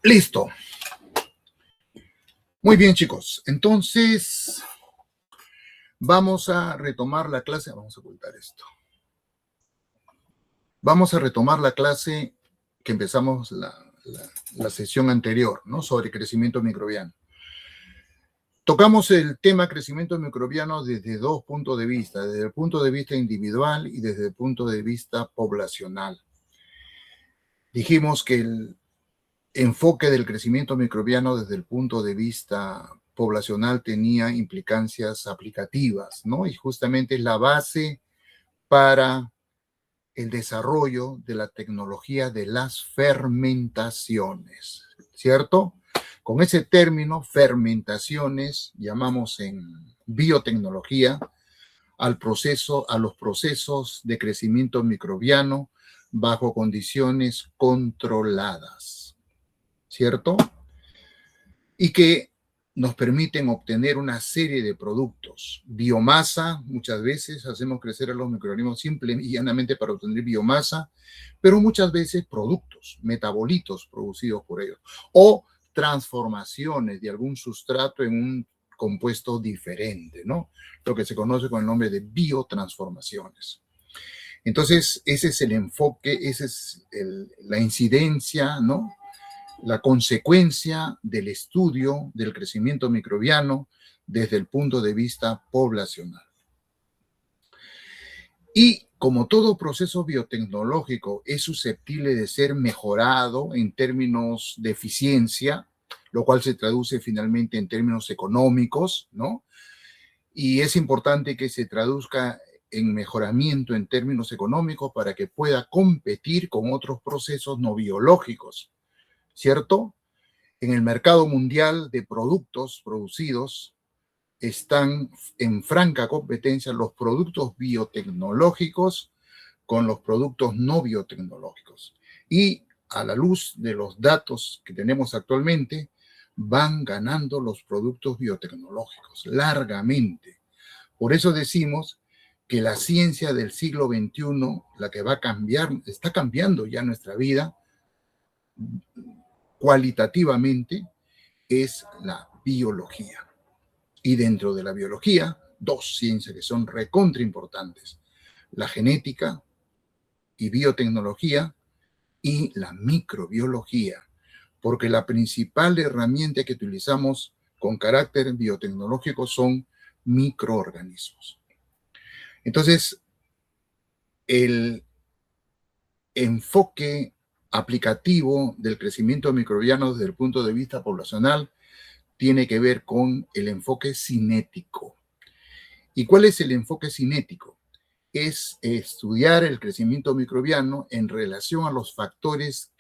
Listo. Muy bien, chicos. Entonces, vamos a retomar la clase. Vamos a ocultar esto. Vamos a retomar la clase que empezamos la sesión anterior, ¿no? Sobre crecimiento microbiano. Tocamos el tema crecimiento microbiano desde dos puntos de vista, desde el punto de vista individual y desde el punto de vista poblacional. Dijimos que el enfoque del crecimiento microbiano desde el punto de vista poblacional tenía implicancias aplicativas, ¿no? Y justamente es la base para el desarrollo de la tecnología de las fermentaciones, ¿cierto? Con ese término, fermentaciones, llamamos en biotecnología a los procesos de crecimiento microbiano bajo condiciones controladas, ¿cierto? Y que nos permiten obtener una serie de productos. Biomasa, muchas veces hacemos crecer a los microorganismos simple y llanamente para obtener biomasa, pero muchas veces productos, metabolitos producidos por ellos, o transformaciones de algún sustrato en un compuesto diferente, ¿no? Lo que se conoce con el nombre de biotransformaciones. Entonces, ese es el enfoque, esa es la incidencia, ¿no? La consecuencia del estudio del crecimiento microbiano desde el punto de vista poblacional. Y como todo proceso biotecnológico es susceptible de ser mejorado en términos de eficiencia, lo cual se traduce finalmente en términos económicos, ¿no? Y es importante que se traduzca en mejoramiento en términos económicos para que pueda competir con otros procesos no biológicos, ¿cierto? En el mercado mundial de productos producidos están en franca competencia los productos biotecnológicos con los productos no biotecnológicos. Y a la luz de los datos que tenemos actualmente, van ganando los productos biotecnológicos largamente. Por eso decimos que la ciencia del siglo XXI, la que va a cambiar, está cambiando ya nuestra vida cualitativamente, es la biología. Y dentro de la biología, dos ciencias que son recontra importantes: la genética y biotecnología y la microbiología, porque la principal herramienta que utilizamos con carácter biotecnológico son microorganismos. Entonces, el enfoque aplicativo del crecimiento microbiano desde el punto de vista poblacional tiene que ver con el enfoque cinético. ¿Y cuál es el enfoque cinético? Es estudiar el crecimiento microbiano en relación a los factores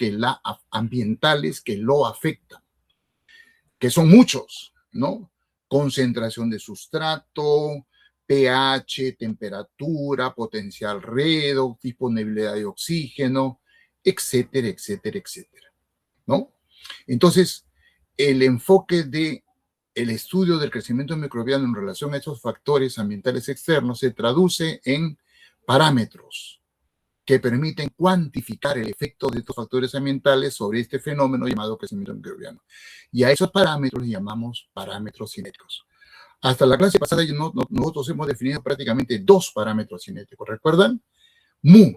ambientales que lo afectan, que son muchos, ¿no? Concentración de sustrato, pH, temperatura, potencial redox, disponibilidad de oxígeno, etcétera, etcétera, etcétera, ¿no? Entonces, el enfoque del estudio del crecimiento microbiano en relación a esos factores ambientales externos se traduce en parámetros que permiten cuantificar el efecto de estos factores ambientales sobre este fenómeno llamado crecimiento microbiano. Y a esos parámetros les llamamos parámetros cinéticos. Hasta la clase pasada nosotros hemos definido prácticamente dos parámetros cinéticos. ¿Recuerdan? Mu,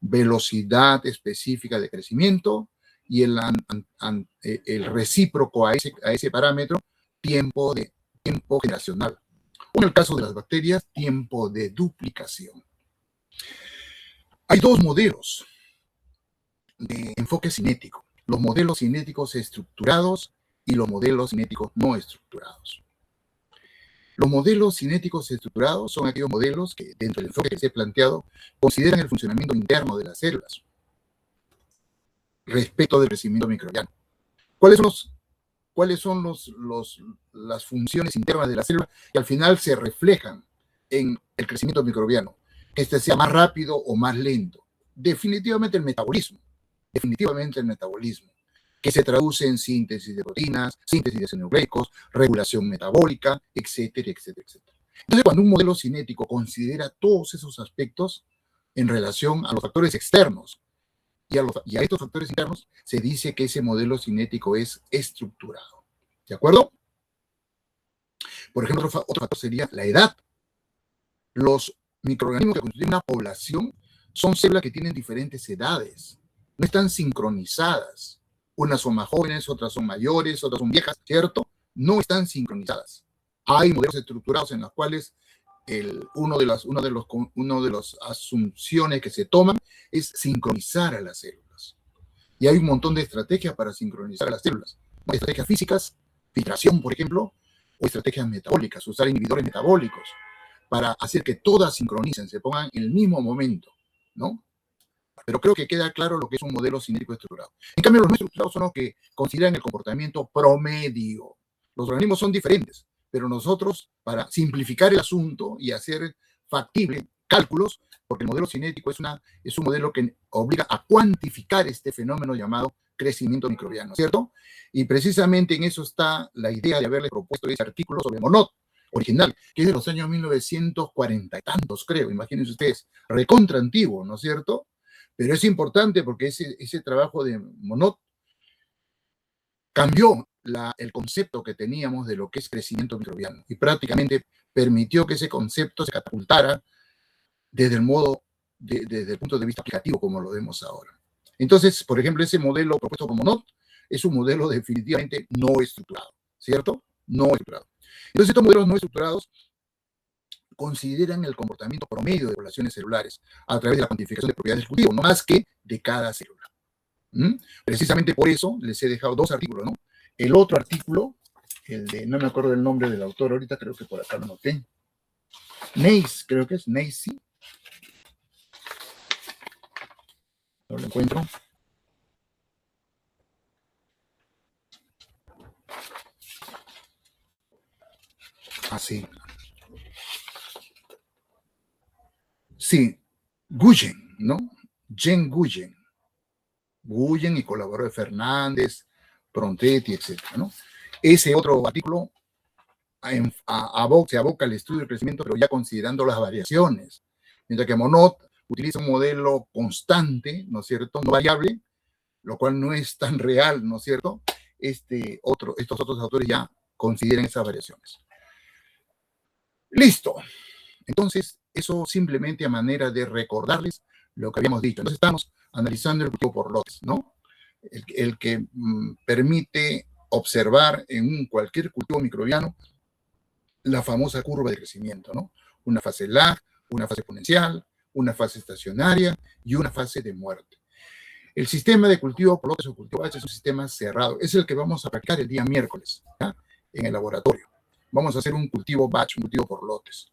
velocidad específica de crecimiento, y el recíproco a ese parámetro, tiempo generacional. O en el caso de las bacterias, tiempo de duplicación. Hay dos modelos de enfoque cinético: los modelos cinéticos estructurados y los modelos cinéticos no estructurados. Los modelos cinéticos estructurados son aquellos modelos que, dentro del enfoque que se ha planteado, consideran el funcionamiento interno de las células respecto del crecimiento microbiano. ¿Cuáles son las funciones internas de la célula que al final se reflejan en el crecimiento microbiano? Que este sea más rápido o más lento. Definitivamente el metabolismo, que se traduce en síntesis de proteínas, síntesis de ácidos nucleicos, regulación metabólica, etcétera, etcétera, etcétera. Entonces, cuando un modelo cinético considera todos esos aspectos en relación a los factores externos y a estos factores internos, se dice que ese modelo cinético es estructurado. ¿De acuerdo? Por ejemplo, otro factor sería la edad. Los microorganismos que constituyen una población son células que tienen diferentes edades. No están sincronizadas. Unas son más jóvenes, otras son mayores, otras son viejas, ¿cierto? No están sincronizadas. Hay modelos estructurados en los cuales uno de las asunciones que se toman es sincronizar a las células. Y hay un montón de estrategias para sincronizar a las células. Estrategias físicas, filtración, por ejemplo, o estrategias metabólicas, usar inhibidores metabólicos para hacer que todas sincronicen, se pongan en el mismo momento, ¿no? Pero creo que queda claro lo que es un modelo cinético estructurado. En cambio, los no estructurados son los que consideran el comportamiento promedio. Los organismos son diferentes, pero nosotros, para simplificar el asunto y hacer factible cálculos, porque el modelo cinético es un modelo que obliga a cuantificar este fenómeno llamado crecimiento microbiano, ¿cierto? Y precisamente en eso está la idea de haberle propuesto ese artículo sobre Monod original, que es de los años 1940 y tantos, creo, imagínense ustedes, recontra antiguo, ¿no es cierto? Pero es importante porque ese trabajo de Monod cambió el concepto que teníamos de lo que es crecimiento microbiano y prácticamente permitió que ese concepto se catapultara desde el punto de vista aplicativo como lo vemos ahora. Entonces, por ejemplo, ese modelo propuesto por Monod es un modelo definitivamente no estructurado, ¿cierto? No estructurado. Entonces, estos modelos no estructurados consideran el comportamiento promedio de poblaciones celulares a través de la cuantificación de propiedades del cultivo, no más que de cada célula. Precisamente por eso les he dejado dos artículos, ¿no? El otro artículo, el de, no me acuerdo del nombre del autor ahorita, creo que por acá lo noté. Neis, creo que es Neisi. No lo encuentro. Así. Sí, Guyen, ¿no? Jen Guyen. Guyen y colaborador de Fernández, Prontetti, etcétera, ¿no? Ese otro artículo se aboca al estudio del crecimiento, pero ya considerando las variaciones. Mientras que Monod utiliza un modelo constante, ¿no es cierto?, no variable, lo cual no es tan real, ¿no es cierto? Estos otros autores ya consideran esas variaciones. Listo. Entonces, eso simplemente a manera de recordarles lo que habíamos dicho. Entonces, estamos analizando el cultivo por lotes, ¿no? El que permite observar en cualquier cultivo microbiano la famosa curva de crecimiento, ¿no? Una fase lag, una fase exponencial, una fase estacionaria y una fase de muerte. El sistema de cultivo por lotes o cultivo batch es un sistema cerrado. Es el que vamos a practicar el día miércoles, ¿ya? En el laboratorio. Vamos a hacer un cultivo batch, un cultivo por lotes.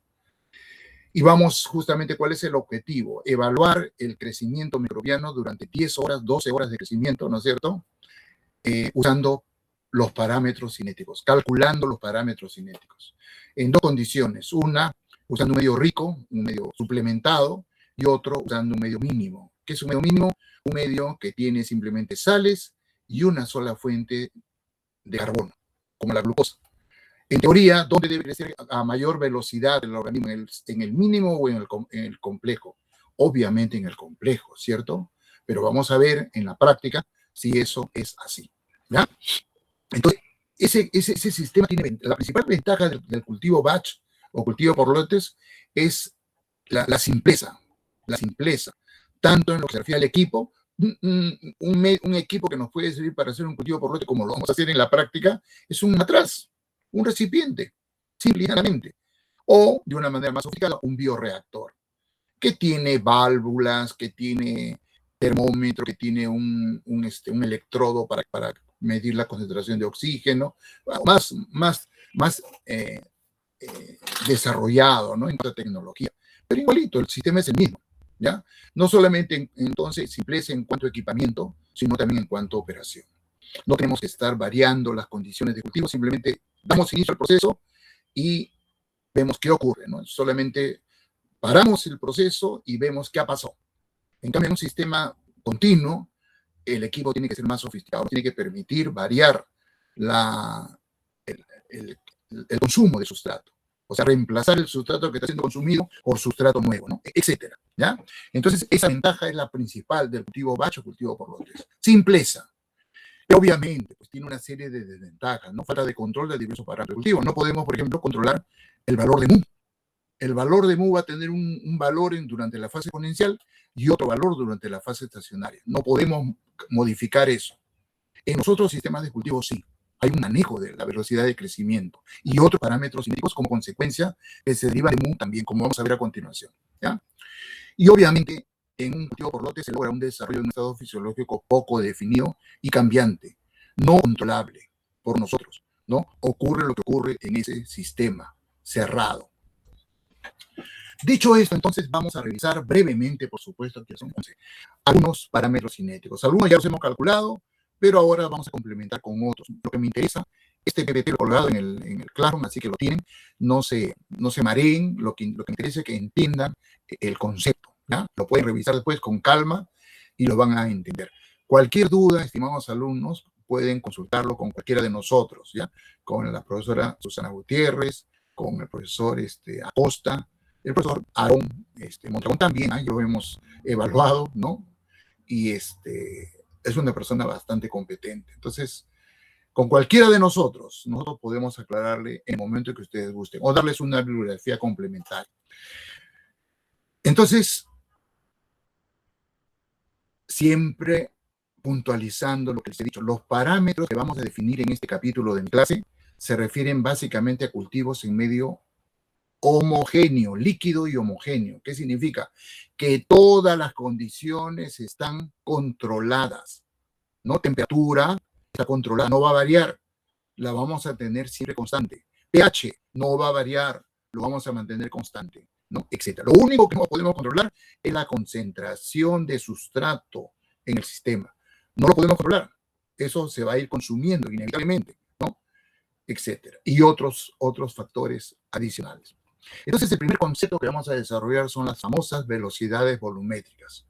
Y vamos justamente, ¿cuál es el objetivo? Evaluar el crecimiento microbiano durante 10 horas, 12 horas de crecimiento, ¿no es cierto? Usando los parámetros cinéticos, calculando los parámetros cinéticos. En dos condiciones. Una, usando un medio rico, un medio suplementado, y otro usando un medio mínimo. ¿Qué es un medio mínimo? Un medio que tiene simplemente sales y una sola fuente de carbono, como la glucosa. En teoría, ¿dónde debe crecer a mayor velocidad el organismo? ¿En el mínimo o en el complejo? Obviamente en el complejo, ¿cierto? Pero vamos a ver en la práctica si eso es así, ¿ya? Entonces, ese sistema tiene la principal ventaja del cultivo batch o cultivo por lotes es la simpleza, tanto en lo que se refiere al equipo. Un equipo que nos puede servir para hacer un cultivo por lote, como lo vamos a hacer en la práctica, es un matraz, un recipiente, simple y llanamente, o de una manera más sofisticada, un bioreactor, que tiene válvulas, que tiene termómetro, que tiene un electrodo para medir la concentración de oxígeno, más desarrollado, ¿no?, en cuanto a tecnología. Pero igualito, el sistema es el mismo, ¿ya? No solamente entonces simpleza en cuanto a equipamiento, sino también en cuanto a operación. No tenemos que estar variando las condiciones de cultivo, simplemente damos inicio al proceso y vemos qué ocurre, ¿no? Solamente paramos el proceso y vemos qué ha pasado. En cambio, en un sistema continuo, el equipo tiene que ser más sofisticado, tiene que permitir variar el consumo de sustrato, O sea, reemplazar el sustrato que está siendo consumido por sustrato nuevo, ¿no? Etcétera, ¿ya? Entonces, esa ventaja es la principal del cultivo batch o cultivo por lotes. Simpleza. Y obviamente, pues tiene una serie de desventajas, ¿no? Falta de control de diversos parámetros de cultivo. No podemos, por ejemplo, controlar el valor de mu. El valor de mu va a tener un valor durante la fase exponencial y otro valor durante la fase estacionaria. No podemos modificar eso. En los otros sistemas de cultivo sí. Hay un manejo de la velocidad de crecimiento y otros parámetros cinéticos como consecuencia que se derivan de mu también, como vamos a ver a continuación, ¿ya? Y obviamente, en un cultivo por lote se logra un desarrollo de un estado fisiológico poco definido y cambiante, no controlable por nosotros, ¿no? Ocurre lo que ocurre en ese sistema cerrado. Dicho esto, entonces vamos a revisar brevemente, por supuesto, que son algunos parámetros cinéticos. Algunos ya los hemos calculado, pero ahora vamos a complementar con otros. Lo que me interesa, este PPT lo he colgado en el Classroom, así que lo tienen, no se mareen, lo que me interesa es que entiendan el concepto, ¿ya? Lo pueden revisar después con calma y lo van a entender. Cualquier duda, estimados alumnos, pueden consultarlo con cualquiera de nosotros, ¿ya? Con la profesora Susana Gutiérrez, con el profesor Acosta, el profesor Aarón Mondragón también, ¿eh? Lo hemos evaluado, ¿no? Y es una persona bastante competente. Entonces, con cualquiera de nosotros podemos aclararle en el momento que ustedes gusten o darles una bibliografía complementaria. Entonces, siempre puntualizando lo que les he dicho, los parámetros que vamos a definir en este capítulo de mi clase se refieren básicamente a cultivos en medio homogéneo, líquido y homogéneo. ¿Qué significa? Que todas las condiciones están controladas, ¿no? Temperatura está controlada, no va a variar, la vamos a tener siempre constante. pH no va a variar, lo vamos a mantener constante, ¿no? Etcétera. Lo único que no podemos controlar es la concentración de sustrato en el sistema. No lo podemos controlar. Eso se va a ir consumiendo inevitablemente, ¿no? Etcétera. Y otros factores adicionales. Entonces, el primer concepto que vamos a desarrollar son las famosas velocidades volumétricas.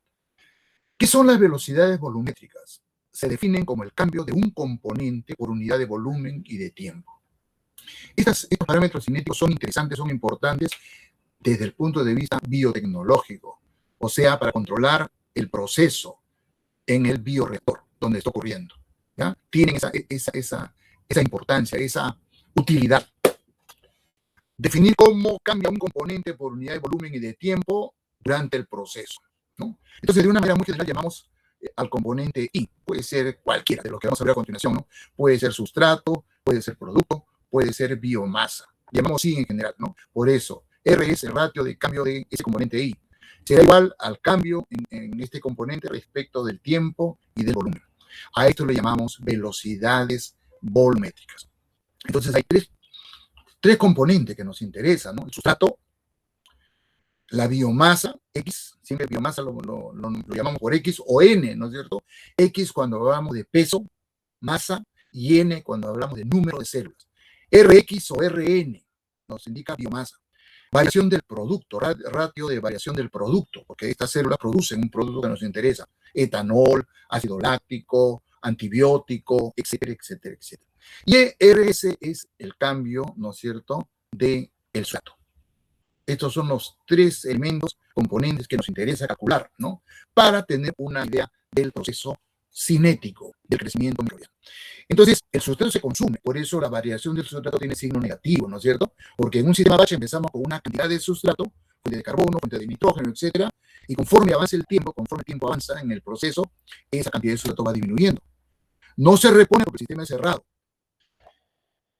¿Qué son las velocidades volumétricas? Se definen como el cambio de un componente por unidad de volumen y de tiempo. Estos parámetros cinéticos son interesantes, son importantes desde el punto de vista biotecnológico, o sea, para controlar el proceso en el bioreactor donde está ocurriendo, ¿ya? Tienen esa importancia, esa utilidad. Definir cómo cambia un componente por unidad de volumen y de tiempo durante el proceso, ¿no? Entonces, de una manera muy general, llamamos al componente I. Puede ser cualquiera de los que vamos a ver a continuación, ¿no? Puede ser sustrato, puede ser producto, puede ser biomasa. Llamamos I en general, ¿no? Por eso, R es el ratio de cambio de ese componente I. Será igual al cambio en este componente respecto del tiempo y del volumen. A esto le llamamos velocidades volumétricas. Entonces, hay tres componentes que nos interesan, ¿no? El sustrato, la biomasa, X, siempre biomasa lo llamamos por X o N, ¿no es cierto? X cuando hablamos de peso, masa, y N cuando hablamos de número de células. Rx o Rn nos indica biomasa. Variación del producto, ratio de variación del producto, porque estas células producen un producto que nos interesa. Etanol, ácido láctico, antibiótico, etcétera, etcétera, etcétera. Y RS es el cambio, ¿no es cierto?, del sustrato. Estos son los tres elementos, componentes que nos interesa calcular, ¿no? Para tener una idea del proceso cinético del crecimiento microbiano. Entonces, el sustrato se consume, por eso la variación del sustrato tiene signo negativo, ¿no es cierto? Porque en un sistema batch empezamos con una cantidad de sustrato, fuente de carbono, fuente de nitrógeno, etcétera, y conforme avanza el tiempo, conforme el tiempo avanza en el proceso, esa cantidad de sustrato va disminuyendo. No se repone porque el sistema es cerrado.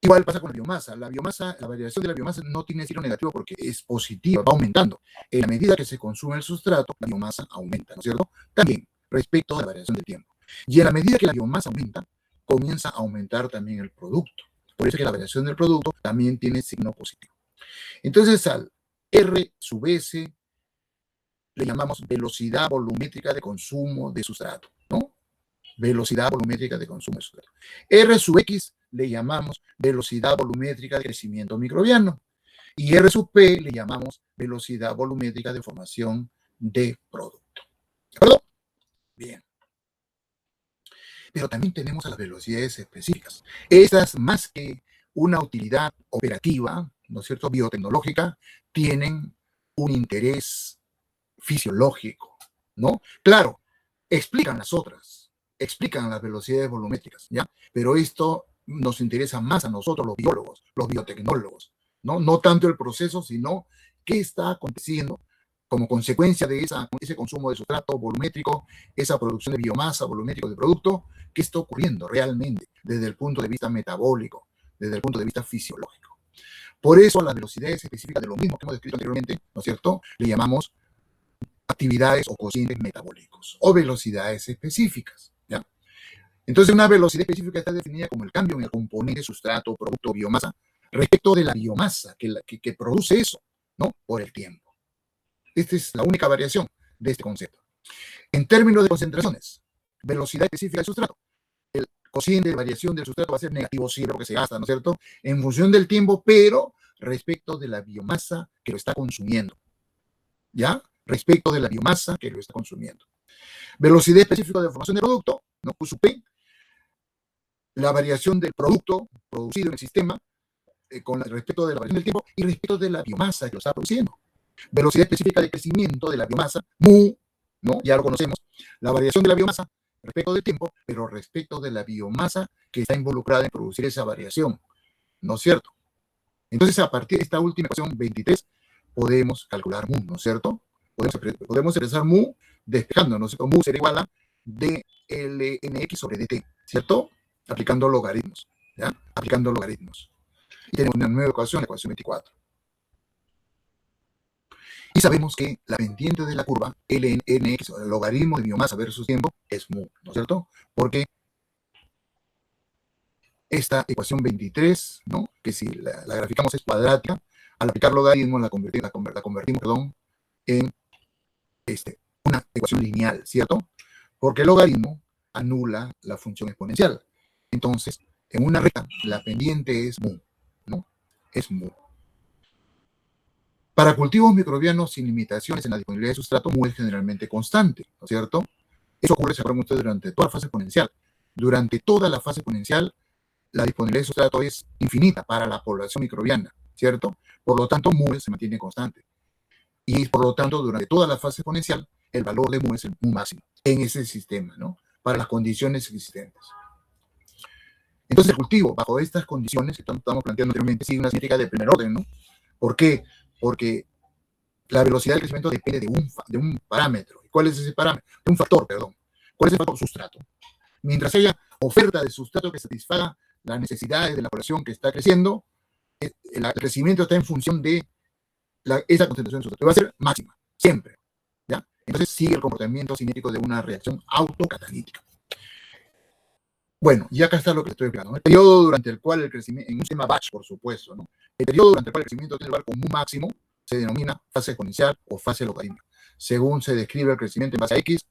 Igual pasa con la biomasa. La variación de la biomasa no tiene signo negativo porque es positiva, va aumentando. En la medida que se consume el sustrato, la biomasa aumenta, ¿no es cierto? También respecto a la variación del tiempo. Y en la medida que la biomasa aumenta, comienza a aumentar también el producto. Por eso es que la variación del producto también tiene signo positivo. Entonces, al R sub S le llamamos velocidad volumétrica de consumo de sustrato, ¿no? Velocidad volumétrica de consumo de sustrato. R sub X le llamamos velocidad volumétrica de crecimiento microbiano. Y R sub P le llamamos velocidad volumétrica de formación de producto. ¿De acuerdo? Bien. Pero también tenemos a las velocidades específicas. Estas, más que una utilidad operativa, ¿no es cierto?, biotecnológica, tienen un interés fisiológico, ¿no? Claro, explican las otras, explican las velocidades volumétricas, ¿ya? Pero esto nos interesa más a nosotros, los biólogos, los biotecnólogos, ¿no? No tanto el proceso, sino qué está aconteciendo como consecuencia de ese consumo de sustrato volumétrico, esa producción de biomasa volumétrico de producto, qué está ocurriendo realmente desde el punto de vista metabólico, desde el punto de vista fisiológico. Por eso las velocidades específicas de lo mismo que hemos descrito anteriormente, ¿no es cierto?, le llamamos actividades o cocientes metabólicos o velocidades específicas, ¿ya? Entonces, una velocidad específica está definida como el cambio en el componente sustrato, producto o biomasa respecto de la biomasa que produce eso, ¿no?, por el tiempo. Esta es la única variación de este concepto. En términos de concentraciones, velocidad específica del sustrato, el cociente de variación del sustrato va a ser negativo siempre porque se gasta, ¿no es cierto?, en función del tiempo, pero respecto de la biomasa que lo está consumiendo, ¿ya? Respecto de la biomasa que lo está consumiendo. Velocidad específica de formación de producto, ¿no?, Q sub P, la variación del producto producido en el sistema con respecto de la variación del tiempo y respecto de la biomasa que lo está produciendo. Velocidad específica de crecimiento de la biomasa, mu, ¿no?, ya lo conocemos, la variación de la biomasa respecto del tiempo, pero respecto de la biomasa que está involucrada en producir esa variación, ¿no es cierto? Entonces, a partir de esta última ecuación 23, podemos calcular mu, ¿no es cierto? Podemos expresar mu despejando, ¿no es cierto? Mu será igual a dlnx sobre dt, ¿cierto? Aplicando logaritmos, ¿ya? Aplicando logaritmos. Y tenemos una nueva ecuación, la ecuación 24. Y sabemos que la pendiente de la curva, lnx, el logaritmo de biomasa versus tiempo, es mu, ¿no es cierto? Porque esta ecuación 23, ¿no?, que si la graficamos es cuadrática, al aplicar logaritmo la convertimos, en una ecuación lineal, ¿cierto? Porque el logaritmo anula la función exponencial. Entonces, en una recta, la pendiente es mu, ¿no? Es mu. Para cultivos microbianos sin limitaciones en la disponibilidad de sustrato, mu es generalmente constante, ¿no es cierto? Eso ocurre, se acuerdan ustedes, durante toda la fase exponencial. Durante toda la fase exponencial, la disponibilidad de sustrato es infinita para la población microbiana, ¿cierto? Por lo tanto, mu se mantiene constante. Y por lo tanto, durante toda la fase exponencial, el valor de mu es el mu máximo en ese sistema, ¿no?, para las condiciones existentes. Entonces, el cultivo, bajo estas condiciones que estamos planteando anteriormente, sigue una cinética de primer orden, ¿no? ¿Por qué? Porque la velocidad del crecimiento depende de un parámetro. ¿Cuál es ese parámetro? De un factor, perdón. ¿Cuál es el factor? Sustrato. Mientras haya oferta de sustrato que satisfaga las necesidades de la población que está creciendo, el crecimiento está en función de esa concentración de sustrato. Va a ser máxima, siempre, ¿ya? Entonces sigue el comportamiento cinético de una reacción autocatalítica. Bueno, y acá está lo que estoy explicando, ¿no? El periodo durante el cual el crecimiento, en un sistema batch, por supuesto, ¿no?, el periodo durante el cual el crecimiento tiene lugar con mu máximo se denomina fase exponencial o fase logarítmica, según se describe el crecimiento en base a x,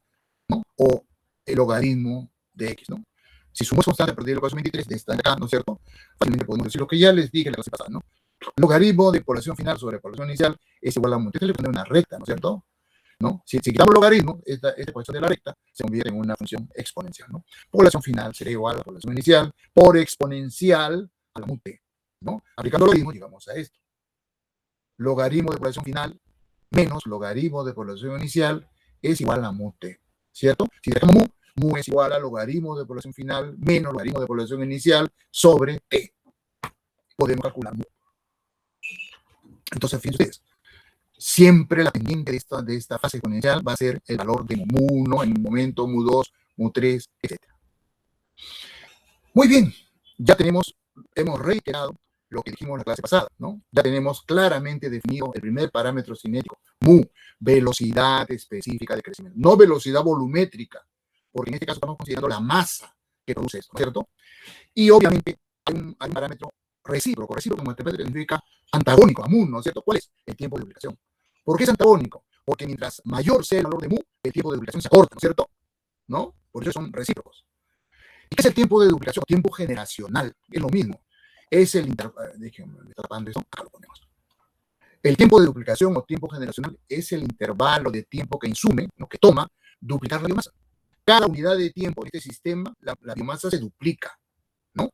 ¿no?, o el logaritmo de x, ¿no? Si su mu es constante a partir de la ecuación 23 de esta de acá, ¿no es cierto?, fácilmente podemos decir lo que ya les dije en la clase pasada, ¿no? Logaritmo de población final sobre población inicial es igual a mu. Entonces le ponemos una recta, ¿no es cierto?, ¿no? Si quitamos logaritmo, esta ecuación de la recta se convierte en una función exponencial, ¿no? Población final será igual a la población inicial por exponencial a la mu t, ¿no? Aplicando logaritmo llegamos a esto. Logaritmo de población final menos logaritmo de población inicial es igual a mu t, ¿cierto? Si dejamos mu es igual a logaritmo de población final menos logaritmo de población inicial sobre t. Podemos calcular mu. Entonces, fíjense ustedes, siempre la pendiente de esta fase exponencial va a ser el valor de mu 1 en un momento, mu 2, mu 3, etc. Muy bien, ya hemos reiterado lo que dijimos en la clase pasada, ¿no? Ya tenemos claramente definido el primer parámetro cinético, mu, velocidad específica de crecimiento, no velocidad volumétrica, porque en este caso estamos considerando la masa que produce esto, ¿no es cierto? Y obviamente hay un parámetro recíproco como significa antagónico a mu, ¿no es cierto? ¿Cuál es? El tiempo de duplicación. ¿Por qué es antagónico? Porque mientras mayor sea el valor de mu, el tiempo de duplicación se acorta, ¿no es cierto? ¿No? Por eso son recíprocos. ¿Y qué es el tiempo de duplicación? Tiempo generacional, es lo mismo. Es el acá lo ponemos. El tiempo de duplicación o tiempo generacional es el intervalo de tiempo que insume, ¿no?, que toma duplicar la biomasa. Cada unidad de tiempo en este sistema, la biomasa se duplica, ¿no?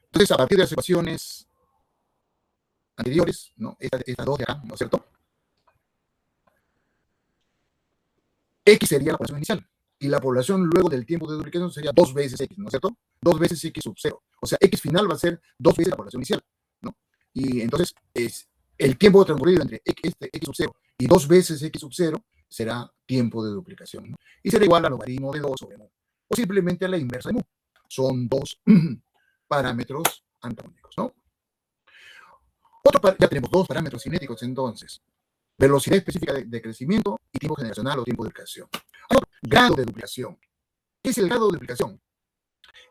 Entonces, a partir de las ecuaciones anteriores, ¿no? Estas dos de acá, ¿no es cierto? X sería la población inicial. Y la población luego del tiempo de duplicación sería 2 veces X, ¿no es cierto? 2 veces X sub 0. O sea, X final va a ser 2 veces la población inicial, ¿no? Y entonces, el tiempo transcurrido entre X sub 0 y 2 veces X sub 0 será tiempo de duplicación, ¿no? Y será igual al logaritmo de 2 sobre mu. O simplemente a la inversa de mu. Son dos parámetros antagónicos, ¿no? Ya tenemos dos parámetros cinéticos entonces. Velocidad específica de crecimiento y tiempo generacional o tiempo de duplicación. Hay otro, grado de duplicación. ¿Qué es el grado de duplicación?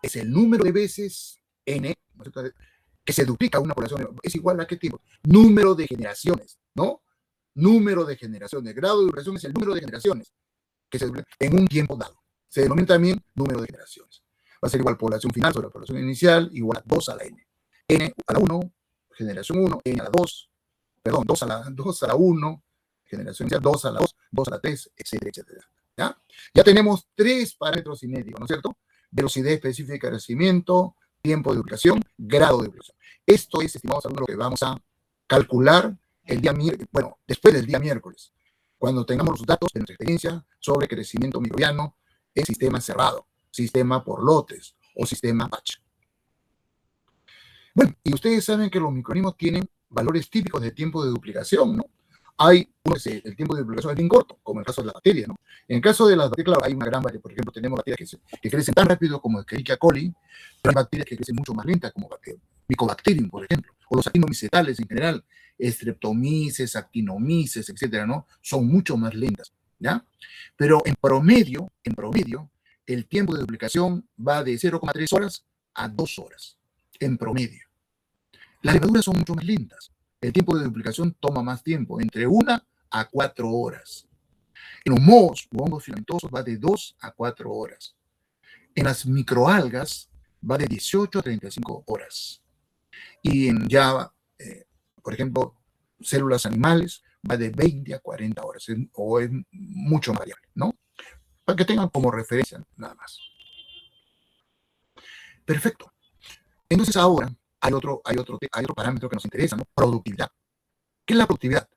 Es el número de veces n, ¿no es cierto?, que se duplica una población. ¿Es igual a qué tiempo? Número de generaciones, ¿no? Número de generaciones. El grado de duplicación es el número de generaciones que se duplica en un tiempo dado. Se denomina también número de generaciones. Va a ser igual población final sobre la población inicial, igual a 2 a la n. N a la 1, generación 1, n a la 2, perdón, 2 a la 1, generación inicial, 2 a la 2, 2 a la 3, etcétera, etcétera. ¿Ya? Ya tenemos 3 parámetros cinéticos, ¿no es cierto? Velocidad específica de crecimiento, tiempo de duplicación, grado de duplicación. Esto es, estimados alumnos, lo que vamos a calcular el día miércoles, bueno, después del día miércoles, cuando tengamos los datos de nuestra experiencia sobre crecimiento microbiano en sistema cerrado, sistema por lotes o sistema batch. Bueno, y ustedes saben que los microorganismos tienen valores típicos de tiempo de duplicación, ¿no? Hay el tiempo de duplicación es bien corto, como en el caso de la bacteria, ¿no? En el caso de las bacterias, claro, hay una gran variedad. Por ejemplo, tenemos bacterias que crecen tan rápido como Escherichia coli, pero hay bacterias que crecen mucho más lentas, como Mycobacterium, por ejemplo, o los actinomycetales en general, Streptomyces, Actinomyces, etcétera, ¿no? Son mucho más lentas, ¿ya? Pero en promedio, el tiempo de duplicación va de 0,3 horas a 2 horas, en promedio. Las levaduras son mucho más lentas. El tiempo de duplicación toma más tiempo, entre 1 a 4 horas. En los mohos o hongos filamentosos va de 2 a 4 horas. En las microalgas va de 18 a 35 horas. Y en por ejemplo, células animales va de 20 a 40 horas, o es mucho más variable, ¿no? Para que tengan como referencia nada más. Perfecto. Entonces ahora hay otro parámetro que nos interesa, ¿no? Productividad. ¿Qué es la productividad?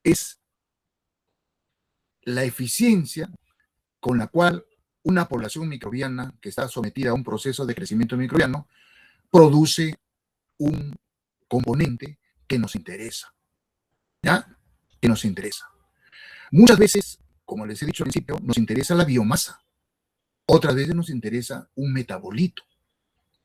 Es la eficiencia con la cual una población microbiana que está sometida a un proceso de crecimiento microbiano produce un componente que nos interesa, ¿ya? Que nos interesa. Muchas veces, como les he dicho al principio, nos interesa la biomasa. Otras veces nos interesa un metabolito,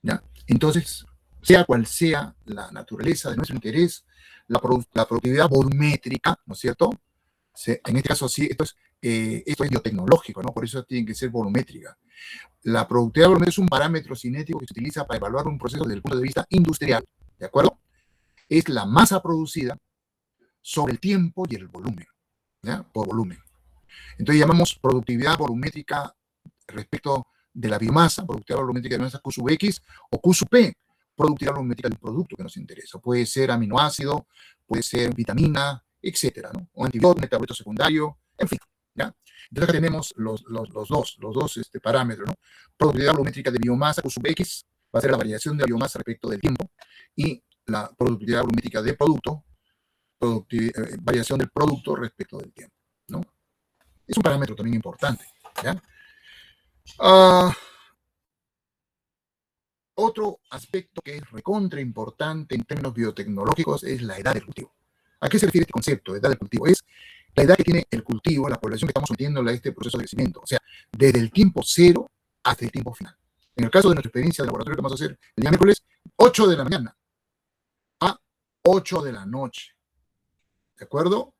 ¿ya? Entonces, sea cual sea la naturaleza de nuestro interés, la productividad volumétrica, ¿no es cierto? En este caso, sí, esto es biotecnológico, ¿no? Por eso tiene que ser volumétrica. La productividad volumétrica es un parámetro cinético que se utiliza para evaluar un proceso desde el punto de vista industrial, ¿de acuerdo? Es la masa producida sobre el tiempo y el volumen, ¿ya? Por volumen. Entonces llamamos productividad volumétrica respecto de la biomasa, productividad volumétrica de la biomasa Q sub X o Q sub P, productividad volumétrica del producto que nos interesa. Puede ser aminoácido, puede ser vitamina, etcétera, ¿no? O antibiótico, metabolito secundario, en fin, ¿ya? Entonces acá tenemos los dos parámetros, ¿no? Productividad volumétrica de biomasa Q sub X va a ser la variación de la biomasa respecto del tiempo, y la productividad volumétrica de producto, variación del producto respecto del tiempo, ¿no? Es un parámetro también importante, ¿ya? Otro aspecto que es recontra importante en términos biotecnológicos es la edad del cultivo. ¿A qué se refiere este concepto de edad del cultivo? Es la edad que tiene el cultivo, la población que estamos sometiéndola a este proceso de crecimiento. O sea, desde el tiempo cero hasta el tiempo final. En el caso de nuestra experiencia de laboratorio que vamos a hacer el día miércoles, 8 de la mañana a 8 de la noche. ¿De acuerdo?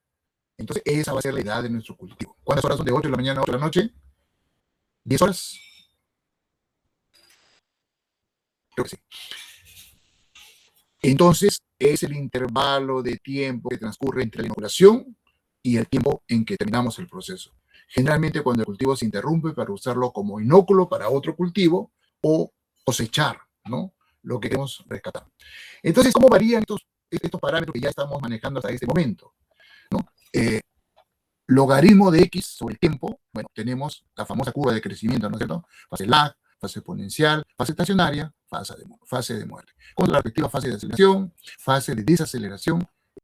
Entonces, esa va a ser la edad de nuestro cultivo. ¿Cuántas horas son de 8 de la mañana a 8 de la noche? ¿10 horas? Creo que sí. Entonces, es el intervalo de tiempo que transcurre entre la inoculación y el tiempo en que terminamos el proceso. Generalmente cuando el cultivo se interrumpe para usarlo como inóculo para otro cultivo o cosechar, ¿no? Lo que queremos rescatar. Entonces, ¿cómo varían estos parámetros que ya estamos manejando hasta este momento, ¿no? Logaritmo de X sobre el tiempo, bueno, tenemos la famosa curva de crecimiento, ¿no es cierto? Fase lag, fase exponencial, fase estacionaria, fase de muerte. Con la respectiva fase de aceleración, fase de desaceleración